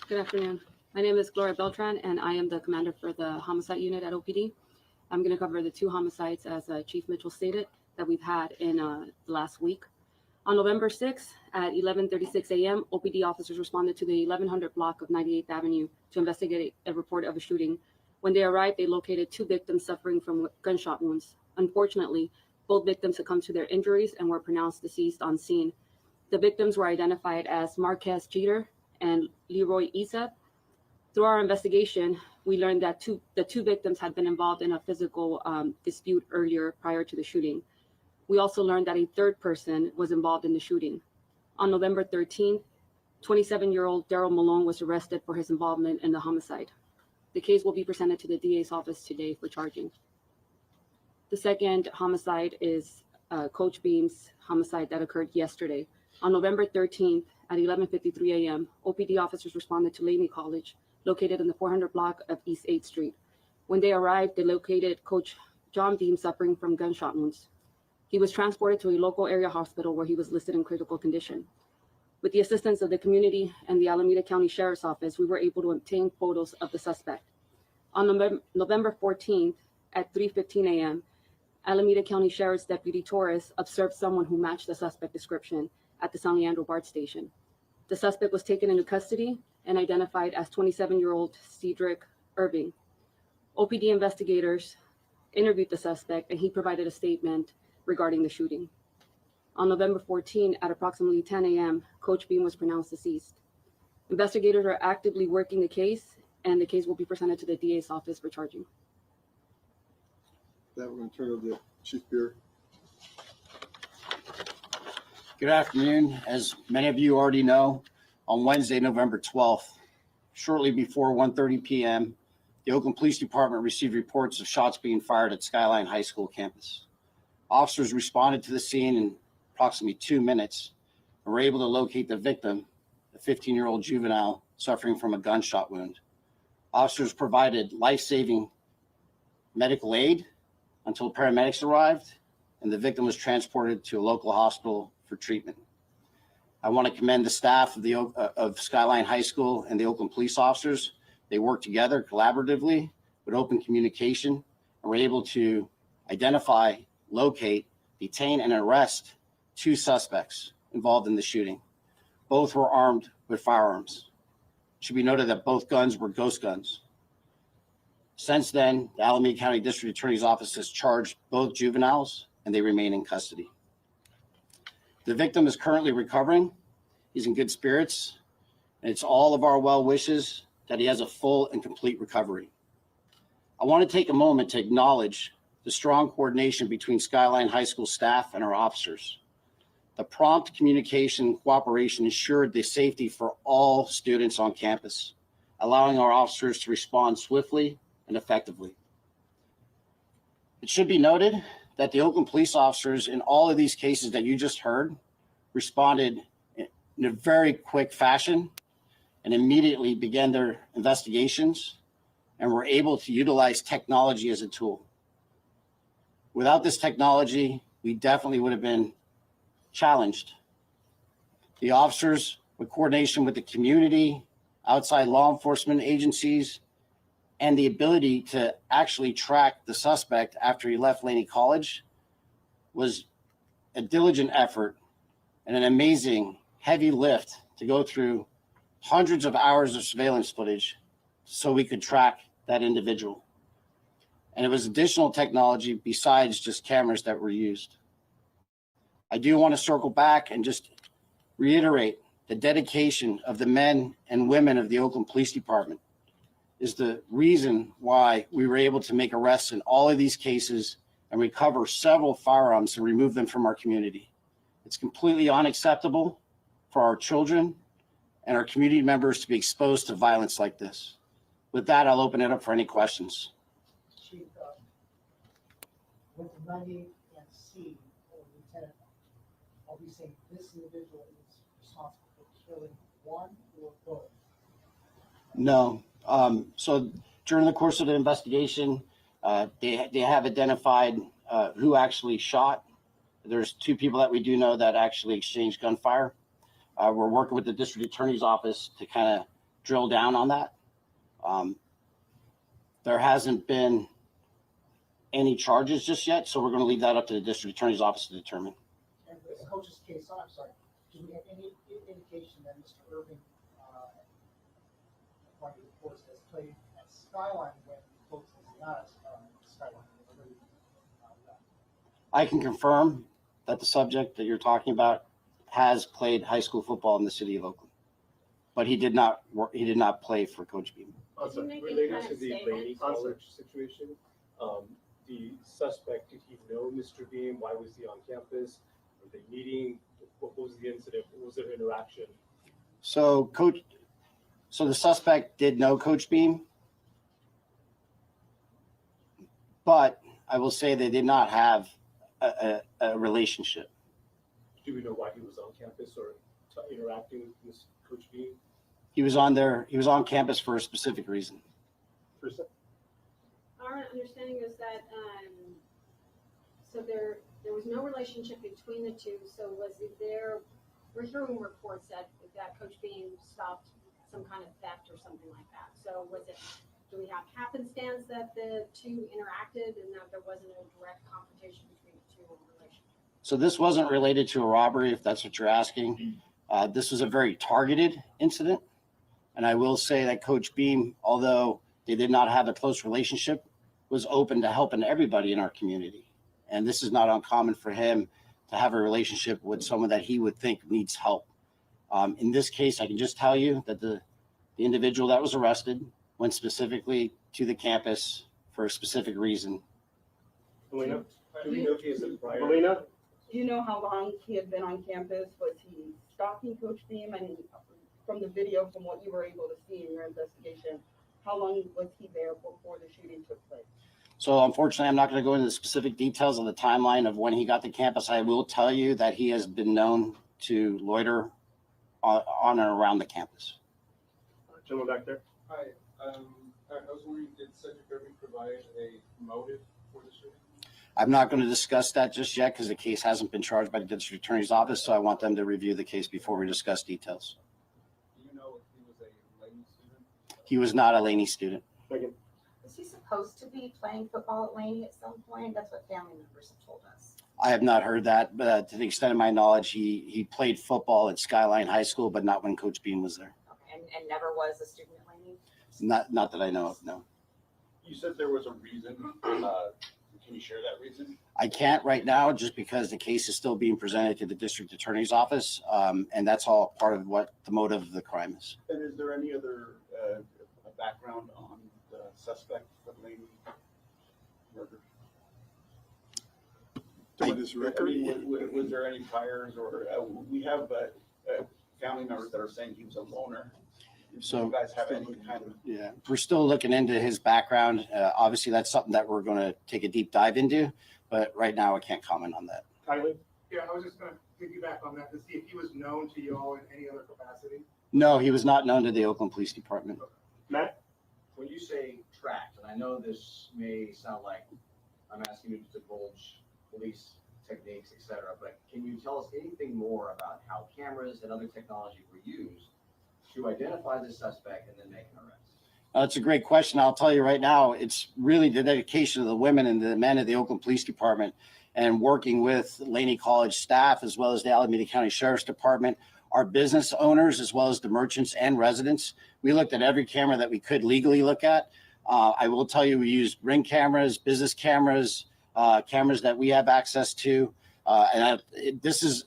Good afternoon. My name is Gloria Beltran, and I am the commander for the homicide unit at OPD. I'm going to cover the 2 homicides, as Chief Mitchell stated, that we've had in the last week. On November 6th at 11:36 a.m., OPD officers responded to the 1100 block of 98th Avenue to investigate a report of a shooting. When they arrived, they located 2 victims suffering from gunshot wounds. Unfortunately, both victims succumbed to their injuries and were pronounced deceased on scene. The victims were identified as Marquez Jeter and Leroy Isep. Through our investigation, we learned that the two victims had been involved in a physical dispute earlier prior to the shooting. We also learned that a 3rd person was involved in the shooting. On November 13th, 27-year-old Daryl Malone was arrested for his involvement in the homicide. The case will be presented to the DA's office today for charging. The second homicide is Coach Beam's homicide that occurred yesterday. On November 13th at 11:53 a.m., OPD officers responded to Laney College, located in the 400 block of East 8th Street. When they arrived, they located Coach John Beam suffering from gunshot wounds. He was transported to a local area hospital where he was listed in critical condition. With the assistance of the community and the Alameda County Sheriff's Office, we were able to obtain photos of the suspect. On November 14th at 3:15 a.m., Alameda County Sheriff's Deputy Torres observed someone who matched the suspect description at the San Leandro BART station. The suspect was taken into custody and identified as 27-year-old Cedric Irving. OPD investigators interviewed the suspect, and he provided a statement regarding the shooting. On November 14 at approximately 10 a.m., Coach Beam was pronounced deceased. Investigators are actively working the case, and the case will be presented to the DA's office for charging. That we're going to turn over to Chief Beer. Good afternoon. As many of you already know, on Wednesday, November 12th, shortly before 1:30 p.m., the Oakland Police Department received reports of shots being fired at Skyline High School campus. Officers responded to the scene in approximately 2 minutes and were able to locate the victim, a 15-year-old juvenile suffering from a gunshot wound. Officers provided life-saving medical aid until paramedics arrived, and the victim was transported to a local hospital for treatment. I want to commend the staff of Skyline High School and the Oakland police officers. They worked together collaboratively with open communication and were able to identify, locate, detain, and arrest 2 suspects involved in the shooting. Both were armed with firearms. It should be noted that both guns were ghost guns. Since then, the Alameda County District Attorney's Office has charged both juveniles, and they remain in custody. The victim is currently recovering. He's in good spirits, and it's all of our well wishes that he has a full and complete recovery. I want to take a moment to acknowledge the strong coordination between Skyline High School staff and our officers. The prompt communication and cooperation ensured the safety for all students on campus, allowing our officers to respond swiftly and effectively. It should be noted that the Oakland police officers in all of these cases that you just heard responded in a very quick fashion and immediately began their investigations and were able to utilize technology as a tool. Without this technology, we definitely would have been challenged. The officers, with coordination with the community, outside law enforcement agencies, and the ability to actually track the suspect after he left Laney College, was a diligent effort and an amazing heavy lift to go through hundreds of hours of surveillance footage so we could track that individual. And it was additional technology besides just cameras that were used. I do want to circle back and just reiterate the dedication of the men and women of the Oakland Police Department is the reason why we were able to make arrests in all of these cases and recover several firearms and remove them from our community. It's completely unacceptable for our children and our community members to be exposed to violence like this. With that, I'll open it up for any questions. Chief, with money and C or lieutenant, are we saying this individual is responsible for necessarily one or both? No. So during the course of the investigation, they have identified who actually shot. There's two people that we do know that actually exchanged gunfire. We're working with the district attorney's office to kind of drill down on that. There hasn't been any charges just yet, so we're going to leave that up to the district attorney's office to determine. And the coach's case, I'm sorry, do we have any indication that Mr. Irving, according to reports, has played at Skyline when the coach was not at Skyline? I can confirm that the subject that you're talking about has played high school football in the city of Oakland, but he did not play for Coach Beam. Also, related to the Laney College situation, the suspect, did he know Mr. Beam? Why was he on campus? Were they meeting? What was the incident? What was their interaction? So the suspect did know Coach Beam, but I will say they did not have a relationship. Do we know why he was on campus or interacting with Coach Beam? He was on campus for a specific reason. Our understanding is that so there was no relationship between the two. So was it there? We're hearing reports that Coach Beam stopped some kind of theft or something like that. So was it? Do we have happenstance that the two interacted and that there wasn't a direct confrontation between the two in relationship? So this wasn't related to a robbery, if that's what you're asking. This was a very targeted incident. And I will say that Coach Beam, although they did not have a close relationship, was open to helping everybody in our community. And this is not uncommon for him to have a relationship with someone that he would think needs help. In this case, I can just tell you that the individual that was arrested went specifically to the campus for a specific reason. Melina, do we know if he has a prior? Melina? Do you know how long he had been on campus? Was he stalking Coach Beam? And from the video, from what you were able to see in your investigation, how long was he there before the shooting took place? So unfortunately, I'm not going to go into the specific details of the timeline of when he got to campus. I will tell you that he has been known to loiter on and around the campus. Gentleman back there. Hi, I was wondering, did Cedric Irving provide a motive for the shooting? I'm not going to discuss that just yet because the case hasn't been charged by the district attorney's office, so I want them to review the case before we discuss details. Do you know if he was a Laney student? He was not a Laney student. Megan. Was he supposed to be playing football at Laney at some point? That's what family members have told us. I have not heard that, but to the extent of my knowledge, he played football at Skyline High School, but not when Coach Beam was there. Okay, and never was a student at Laney? Not that I know of, no. You said there was a reason. Can you share that reason? I can't right now just because the case is still being presented to the district attorney's office, and that's all part of what the motive of the crime is. And is there any other background on the suspect for the Laney murder? Was there any priors, or we have family members that are saying he was a loner? So, do you guys have any kind of? Yeah, we're still looking into his background. Obviously, that's something that we're going to take a deep dive into, but right now I can't comment on that. Kylie? Yeah, I was just going to piggyback on that to see if he was known to you all in any other capacity. No, he was not known to the Oakland Police Department. Matt? When you say tracked, and I know this may sound like I'm asking you to divulge police techniques, et cetera, but can you tell us anything more about how cameras and other technology were used to identify the suspect and then make an arrest? That's a great question. I'll tell you right now, it's really the dedication of the women and the men of the Oakland Police Department and working with Laney College staff, as well as the Alameda County Sheriff's Department, our business owners, as well as the merchants and residents. We looked at every camera that we could legally look at. I will tell you, we used Ring cameras, business cameras, cameras that we have access to. This is,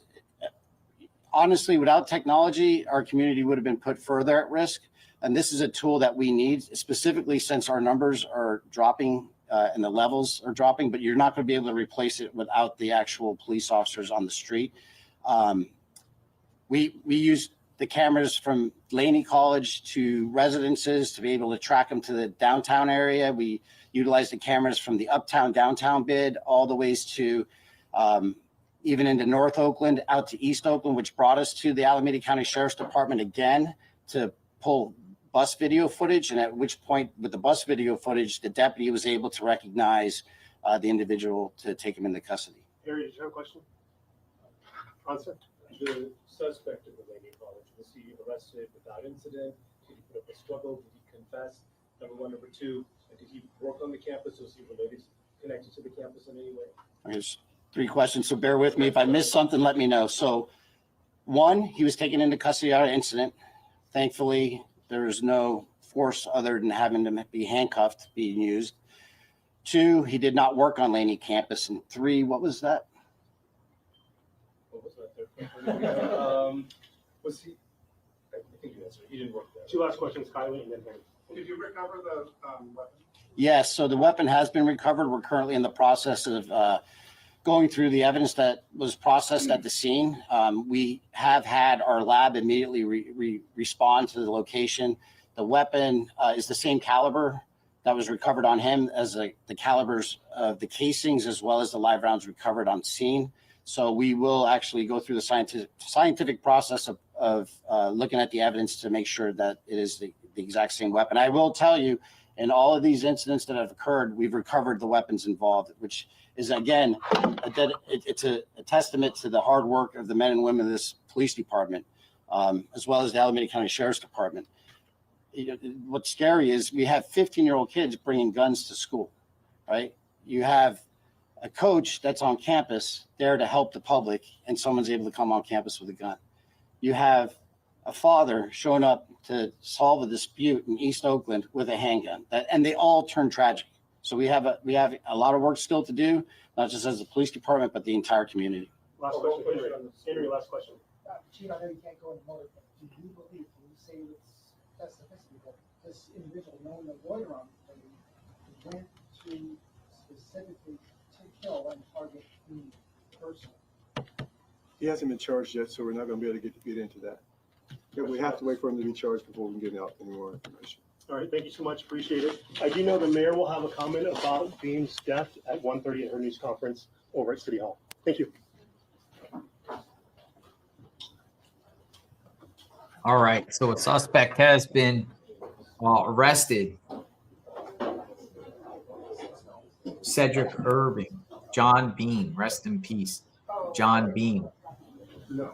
honestly, without technology, our community would have been put further at risk. And this is a tool that we need, specifically since our numbers are dropping and the levels are dropping, but you're not going to be able to replace it without the actual police officers on the street. We used the cameras from Laney College to residences to be able to track them to the downtown area. We utilized the cameras from the uptown downtown bid all the ways to even into North Oakland, out to East Oakland, which brought us to the Alameda County Sheriff's Department again to pull bus video footage. And at which point, with the bus video footage, the deputy was able to recognize the individual to take him into custody. Harry, did you have a question? Answer. The suspect in the Laney College, was he arrested without incident? Did he put up a struggle? Did he confess? Number one. Number two, did he work on the campus? Was he related, connected to the campus in any way? There's 3 questions, so bear with me. If I miss something, let me know. So 1, he was taken into custody out of incident. Thankfully, there was no force other than having to be handcuffed being used. 2, he did not work on Laney campus. And 3, what was that? What was that? Was he? I think you answered. He didn't work there. 2 last questions, Kylie, and then Harry. Did you recover the weapon? Yes, so the weapon has been recovered. We're currently in the process of going through the evidence that was processed at the scene. We have had our lab immediately respond to the location. The weapon is the same caliber that was recovered on him as the calibers of the casings, as well as the live rounds recovered on scene. So we will actually go through the scientific process of looking at the evidence to make sure that it is the exact same weapon. I will tell you, in all of these incidents that have occurred, we've recovered the weapons involved, which is, again, it's a testament to the hard work of the men and women of this police department, as well as the Alameda County Sheriff's Department. What's scary is we have 15-year-old kids bringing guns to school, right? You have a coach that's on campus there to help the public, and someone's able to come on campus with a gun. You have a father showing up to solve a dispute in East Oakland with a handgun, and they all turn tragic. So we have a lot of work still to do, not just as the police department, but the entire community. Last question, Henry, last question. Chief, I know you can't go into more, but do you believe, when you say with specificity, that this individual known to loiter on the went to specifically to kill and target the person? He hasn't been charged yet, so we're not going to be able to get into that. Yeah, we have to wait for him to be charged before we can get out any more information. All right, thank you so much. Appreciate it. I do know the mayor will have a comment about Beam's death at 1:30 at her news conference over at City Hall. Thank you. All right, so a suspect has been arrested. Cedric Irving, John Beam, rest in peace. John Beam. No.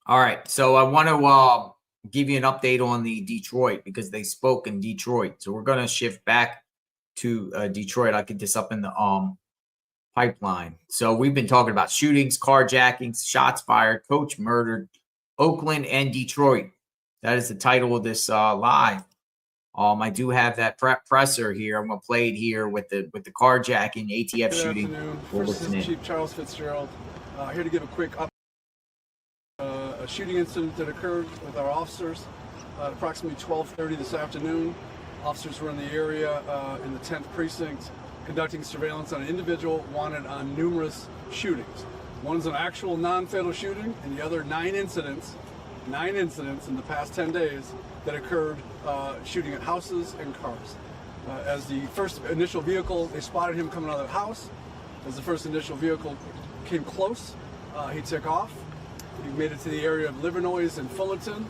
All right, so I want to give you an update on the Detroit because they spoke in Detroit. So we're going to shift back to Detroit. I'll get this up in the pipeline. So we've been talking about shootings, carjackings, shots fired, coach murdered, Oakland and Detroit. That is the title of this live. I do have that presser here. I'm going to play it here with the carjacking, ATF shooting. First Assistant Chief Charles Fitzgerald, here to give a quick update. A shooting incident that occurred with our officers at approximately 12:30 this afternoon. Officers were in the area in the 10th precinct conducting surveillance on an individual wanted on numerous shootings. One's an actual non-fatal shooting, and the other 9 incidents in the past 10 days that occurred shooting at houses and cars. As the first initial vehicle, they spotted him coming out of the house. As the first initial vehicle came close, he took off. He made it to the area of Livernois and Fullerton,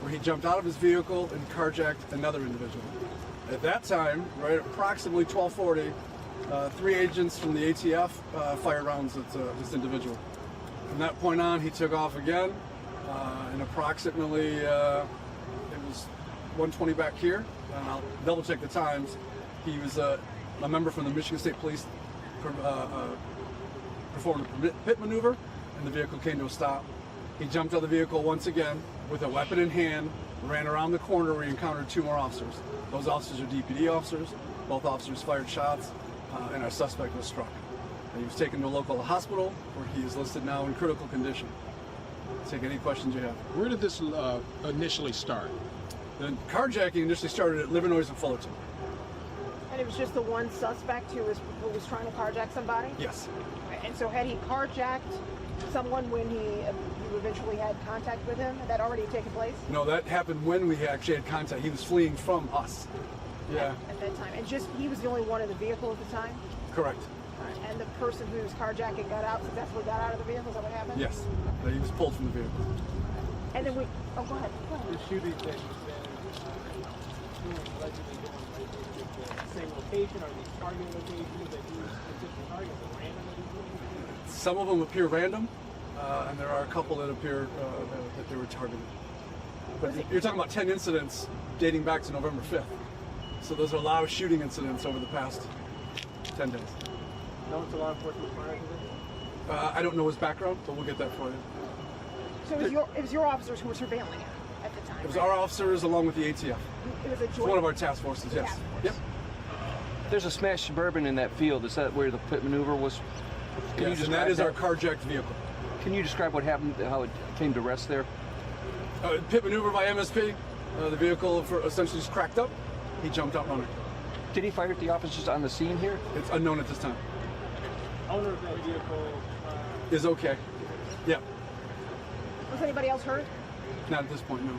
where he jumped out of his vehicle and carjacked another individual. At that time, right at approximately 12:40, 3 agents from the ATF fired rounds at this individual. From that point on, he took off again, and approximately, it was 1:20 back here, and I'll double check the times. He was a member from the Michigan State Police performed a pit maneuver, and the vehicle came to a stop. He jumped out of the vehicle once again with a weapon in hand, ran around the corner where he encountered 2 more officers. Those officers are DPD officers. Both officers fired shots, and our suspect was struck. And he was taken to a local hospital where he is listed now in critical condition. Take any questions you have. Where did this initially start? The carjacking initially started at Livernois and Fullerton. And it was just the one suspect who was trying to carjack somebody? Yes. And so had he carjacked someone when you eventually had contact with him? Had that already taken place? No, that happened when we actually had contact. He was fleeing from us. Yeah. at that time. And just he was the only one in the vehicle at the time? Correct. And the person who was carjacking got out, successfully got out of the vehicle? Is that what happened? Yes. He was pulled from the vehicle. And then oh, go ahead. The shooting that you said, allegedly the same location, are these target locations that you specifically target, random at these locations? Some of them appear random, and there are a couple that appear that they were targeted. But you're talking about 10 incidents dating back to November 5th. So those are a lot of shooting incidents over the past 10 days. No one's law enforcement prior to this? I don't know his background, but we'll get that for you. So it was your officers who were surveilling him at the time? It was our officers along with the ATF. It was a It's joint... one of our task forces, yes. Task force. Yep. There's a smashed Suburban in that field. Is that where the pit maneuver was? Yes, and that is our carjacked vehicle. Can you describe what happened, how it came to rest there? Pit maneuver by MSP. The vehicle essentially just cracked up. He jumped out running. Did he fire at the officers on the scene here? It's unknown at this time. Owner of that vehicle is okay. Yeah. Was anybody else hurt? Not at this point, no.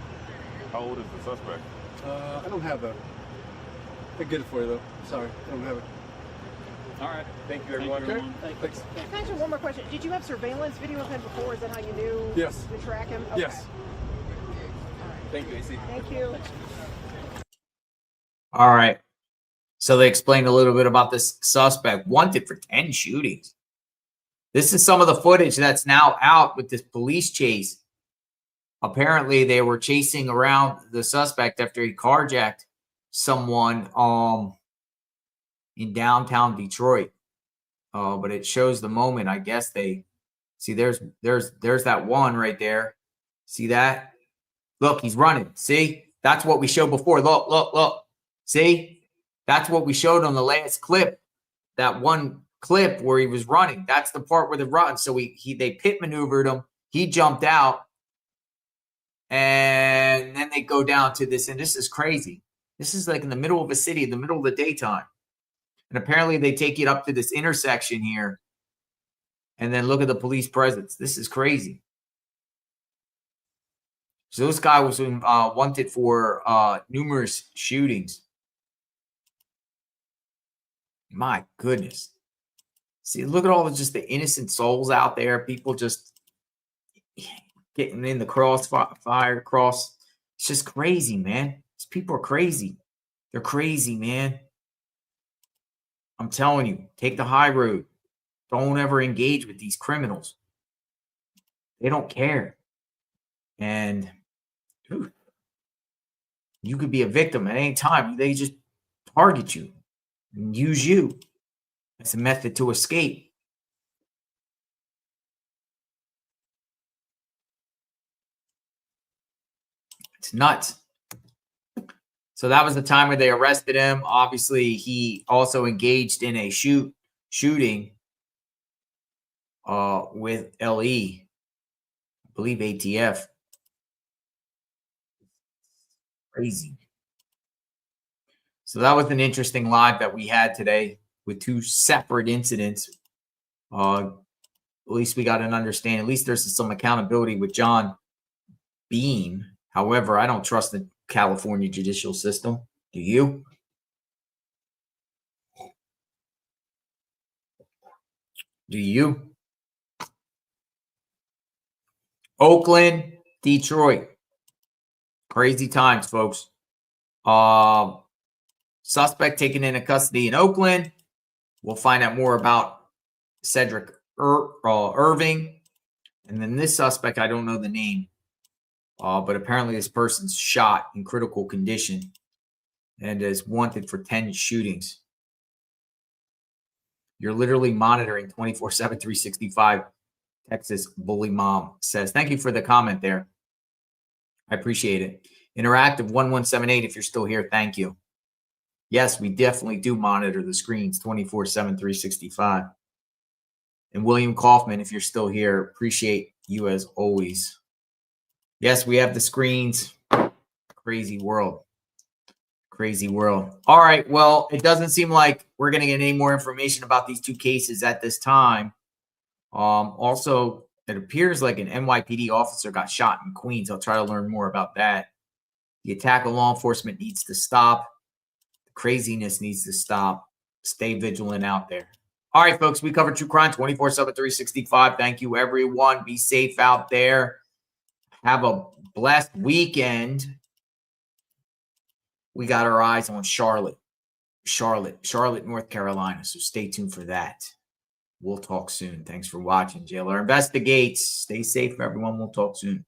How old is the suspect? I don't have that. I can get it for you, though. Sorry, I don't have it. All right. Thank you, everyone. Okay. Thanks. Can I ask you one more question? Did you have surveillance video of him before? Is that how you knew Yes. to track him? Okay. Yes. Thank you, AC. Thank you. All right. So they explained a little bit about this suspect wanted for 10 shootings. This is some of the footage that's now out with this police chase. Apparently, they were chasing around the suspect after he carjacked someone in downtown Detroit. But it shows the moment. I guess they see there's that one right there. See that? Look, he's running. See? That's what we showed before. Look. See? That's what we showed on the last clip. That one clip where he was running. That's the part where they run. So they pit maneuvered him. He jumped out. And then they go down to this. And this is crazy. This is like in the middle of a city, in the middle of the daytime. And apparently they take it up to this intersection here. And then look at the police presence. This is crazy. So this guy was wanted for numerous shootings. My goodness. See, look at all the innocent souls out there. People just getting in the crossfire. It's just crazy, man. These people are crazy. They're crazy, man. I'm telling you, take the high road. Don't ever engage with these criminals. They don't care. And dude, you could be a victim at any time. They just target you and use you as a method to escape. It's nuts. So that was the time where they arrested him. Obviously, he also engaged in a shooting with LE, I believe ATF. Crazy. So that was an interesting live that we had today with two separate incidents. At least we got an understanding. At least there's some accountability with John Beam. However, I don't trust the California judicial system. Do you? Do you? Oakland, Detroit. Crazy times, folks. Suspect taken into custody in Oakland. We'll find out more about Cedric Irving. And then this suspect, I don't know the name. But apparently this person's shot in critical condition and is wanted for 10 shootings. You're literally monitoring 24/7, 365. Texas Bully Mom says, thank you for the comment there. I appreciate it. Interactive 1178, if you're still here, thank you. Yes, we definitely do monitor the screens 24/7, 365. And William Kaufman, if you're still here, appreciate you as always. Yes, we have the screens. Crazy world. Crazy world. All right. Well, it doesn't seem like we're going to get any more information about these two cases at this time. Also, it appears like an NYPD officer got shot in Queens. I'll try to learn more about that. The attack on law enforcement needs to stop. The craziness needs to stop. Stay vigilant out there. All right, folks, we cover true crime 24/7, 365. Thank you, everyone. Be safe out there. Have a blessed weekend. We got our eyes on Charlotte, North Carolina. So stay tuned for that. We'll talk soon. Thanks for watching. Jailer Investigates. Stay safe, everyone. We'll talk soon.